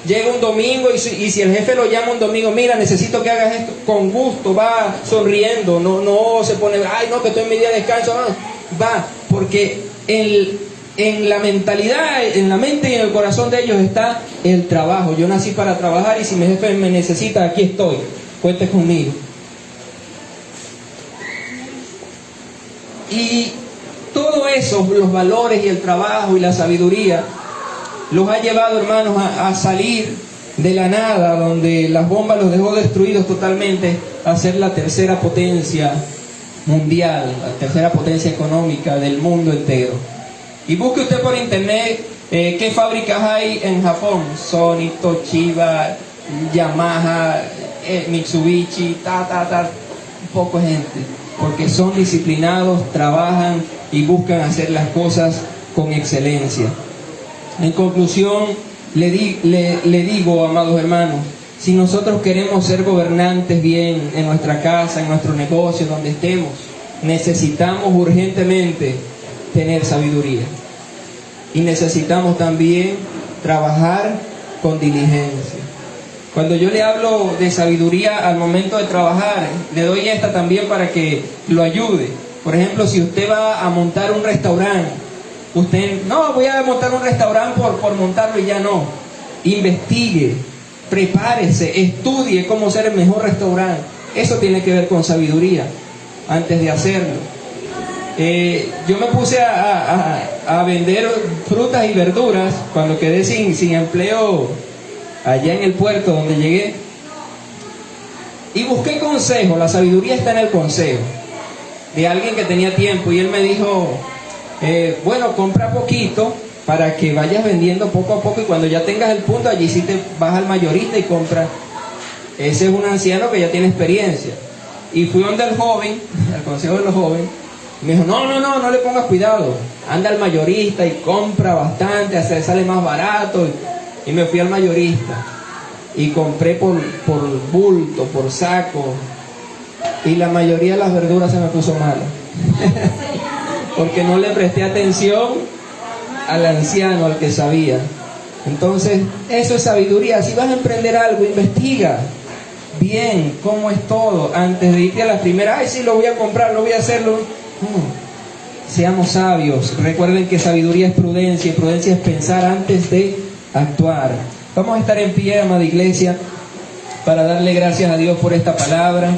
Llega un domingo y si el jefe lo llama un domingo, mira, necesito que hagas esto, con gusto, va sonriendo, no se pone, ay no, que estoy en mi día de descanso, no, va, porque en la mentalidad, en la mente y en el corazón de ellos está el trabajo. Yo nací para trabajar y si mi jefe me necesita, aquí estoy, cuente conmigo. Y todo eso, los valores y el trabajo y la sabiduría, los ha llevado, hermanos, a salir de la nada, donde las bombas los dejó destruidos totalmente, a ser la tercera potencia mundial, la tercera potencia económica del mundo entero. Y busque usted por internet qué fábricas hay en Japón: Sony, Toshiba, Yamaha, Mitsubishi, poco gente, porque son disciplinados, trabajan y buscan hacer las cosas con excelencia. En conclusión, le digo, amados hermanos, si nosotros queremos ser gobernantes bien en nuestra casa, en nuestro negocio, donde estemos, necesitamos urgentemente tener sabiduría. Y necesitamos también trabajar con diligencia. Cuando yo le hablo de sabiduría al momento de trabajar, le doy esta también para que lo ayude. Por ejemplo, si usted va a montar un restaurante, usted, no, voy a montar un restaurante por montarlo y ya no. Investigue, prepárese, estudie cómo ser el mejor restaurante. Eso tiene que ver con sabiduría antes de hacerlo. Yo me puse a vender frutas y verduras cuando quedé sin empleo allá en el puerto donde llegué. Y busqué consejo, la sabiduría está en el consejo, de alguien que tenía tiempo, y él me dijo, bueno, compra poquito para que vayas vendiendo poco a poco y cuando ya tengas el punto, allí sí te vas al mayorista y compras. Ese es un anciano que ya tiene experiencia. Y fui donde el joven, al consejo de los jóvenes, y me dijo, no le pongas cuidado, anda al mayorista y compra bastante, hasta sale más barato. Y me fui al mayorista y compré por bulto, por saco, y la mayoría de las verduras se me puso mala. Porque no le presté atención al anciano, al que sabía. Entonces, eso es sabiduría. Si vas a emprender algo, investiga bien cómo es todo antes de irte a la primera, ay sí, lo voy a comprar, lo voy a hacerlo. No. Seamos sabios. Recuerden que sabiduría es prudencia, y prudencia es pensar antes de actuar. Vamos a estar en pie, amada iglesia, para darle gracias a Dios por esta palabra.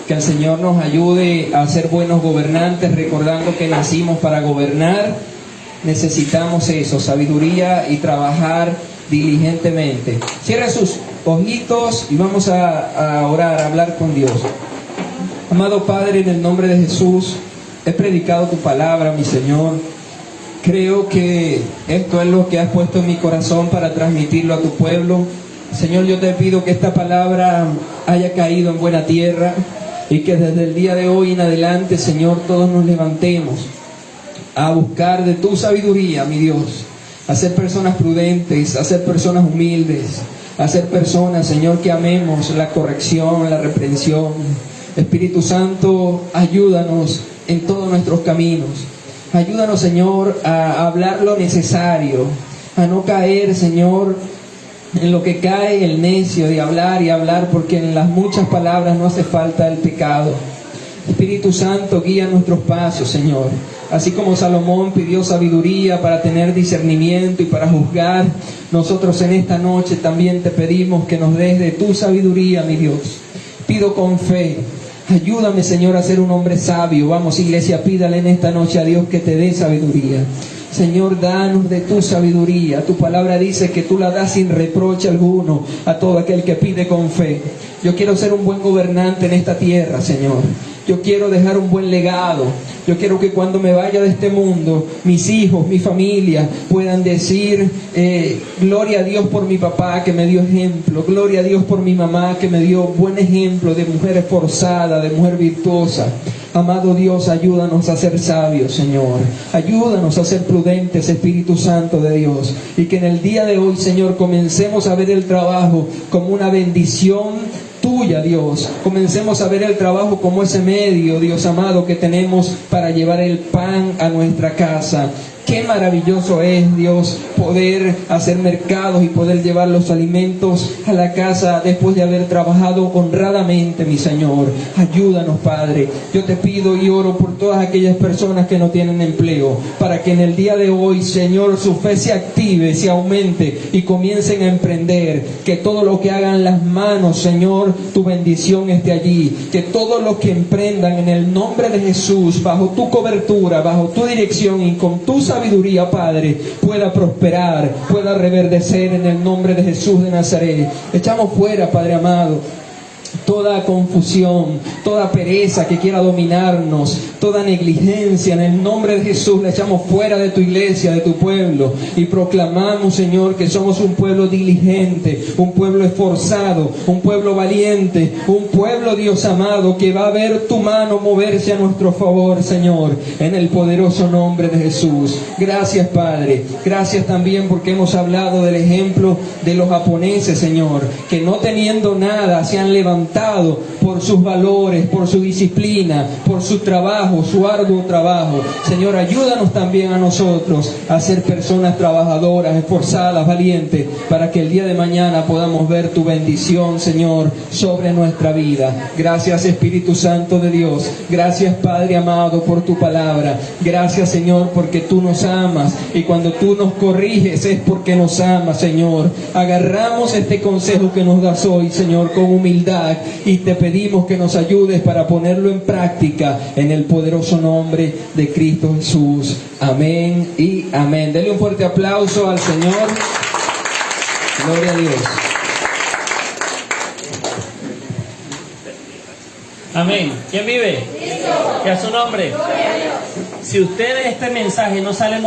Que el Señor nos ayude a ser buenos gobernantes, recordando que nacimos para gobernar. Necesitamos eso, sabiduría y trabajar diligentemente. Cierre sus ojitos y vamos a orar, a hablar con Dios. Amado Padre, en el nombre de Jesús, he predicado tu palabra, mi Señor. Creo que esto es lo que has puesto en mi corazón para transmitirlo a tu pueblo. Señor, yo te pido que esta palabra haya caído en buena tierra, y que desde el día de hoy en adelante, Señor, todos nos levantemos a buscar de tu sabiduría, mi Dios, a ser personas prudentes, a ser personas humildes, a ser personas, Señor, que amemos la corrección, la reprensión. Espíritu Santo, ayúdanos en todos nuestros caminos. Ayúdanos, Señor, a hablar lo necesario, a no caer, Señor, en lo que cae el necio de hablar y hablar, porque en las muchas palabras no hace falta el pecado. Espíritu Santo, guía nuestros pasos, Señor. Así como Salomón pidió sabiduría para tener discernimiento y para juzgar, nosotros en esta noche también te pedimos que nos des de tu sabiduría, mi Dios. Pido con fe, ayúdame, Señor, a ser un hombre sabio. Vamos, iglesia, pídale en esta noche a Dios que te dé sabiduría. Señor, danos de tu sabiduría. Tu palabra dice que tú la das sin reproche alguno a todo aquel que pide con fe. Yo quiero ser un buen gobernante en esta tierra, Señor. Yo quiero dejar un buen legado. Yo quiero que cuando me vaya de este mundo, mis hijos, mi familia, puedan decir, gloria a Dios por mi papá que me dio ejemplo. Gloria a Dios por mi mamá que me dio buen ejemplo de mujer esforzada, de mujer virtuosa. Amado Dios, ayúdanos a ser sabios, Señor. Ayúdanos a ser prudentes, Espíritu Santo de Dios. Y que en el día de hoy, Señor, comencemos a ver el trabajo como una bendición tuya, Dios. Comencemos a ver el trabajo como ese medio, Dios amado, que tenemos para llevar el pan a nuestra casa. Qué maravilloso es, Dios, poder hacer mercados y poder llevar los alimentos a la casa después de haber trabajado honradamente, mi Señor. Ayúdanos, Padre. Yo te pido y oro por todas aquellas personas que no tienen empleo, para que en el día de hoy, Señor, su fe se active, se aumente y comiencen a emprender. Que todo lo que hagan las manos, Señor, tu bendición esté allí. Que todo lo que emprendan en el nombre de Jesús, bajo tu cobertura, bajo tu dirección y con tu sabiduría, Padre, pueda prosperar, pueda reverdecer en el nombre de Jesús de Nazaret. Echamos fuera, Padre amado, toda confusión, toda pereza que quiera dominarnos, toda negligencia. En el nombre de Jesús la echamos fuera de tu iglesia, de tu pueblo, y proclamamos, Señor, que somos un pueblo diligente, un pueblo esforzado, un pueblo valiente, un pueblo, Dios amado, que va a ver tu mano moverse a nuestro favor, Señor, en el poderoso nombre de Jesús. Gracias, Padre. Gracias también porque hemos hablado del ejemplo de los japoneses, Señor, que no teniendo nada se han levantado por sus valores, por su disciplina, por su trabajo, su arduo trabajo. Señor, ayúdanos también a nosotros a ser personas trabajadoras, esforzadas, valientes, para que el día de mañana podamos ver tu bendición, Señor, sobre nuestra vida. Gracias, Espíritu Santo de Dios. Gracias, Padre amado, por tu palabra. Gracias, Señor, porque tú nos amas, y cuando tú nos corriges es porque nos amas, Señor. Agarramos este consejo que nos das hoy, Señor, con humildad, y te pedimos que nos ayudes para ponerlo en práctica en el poderoso nombre de Cristo Jesús. Amén y amén. Denle un fuerte aplauso al Señor. Gloria a Dios. Amén. ¿Quién vive? Que a su nombre. Si usted de este mensaje no sale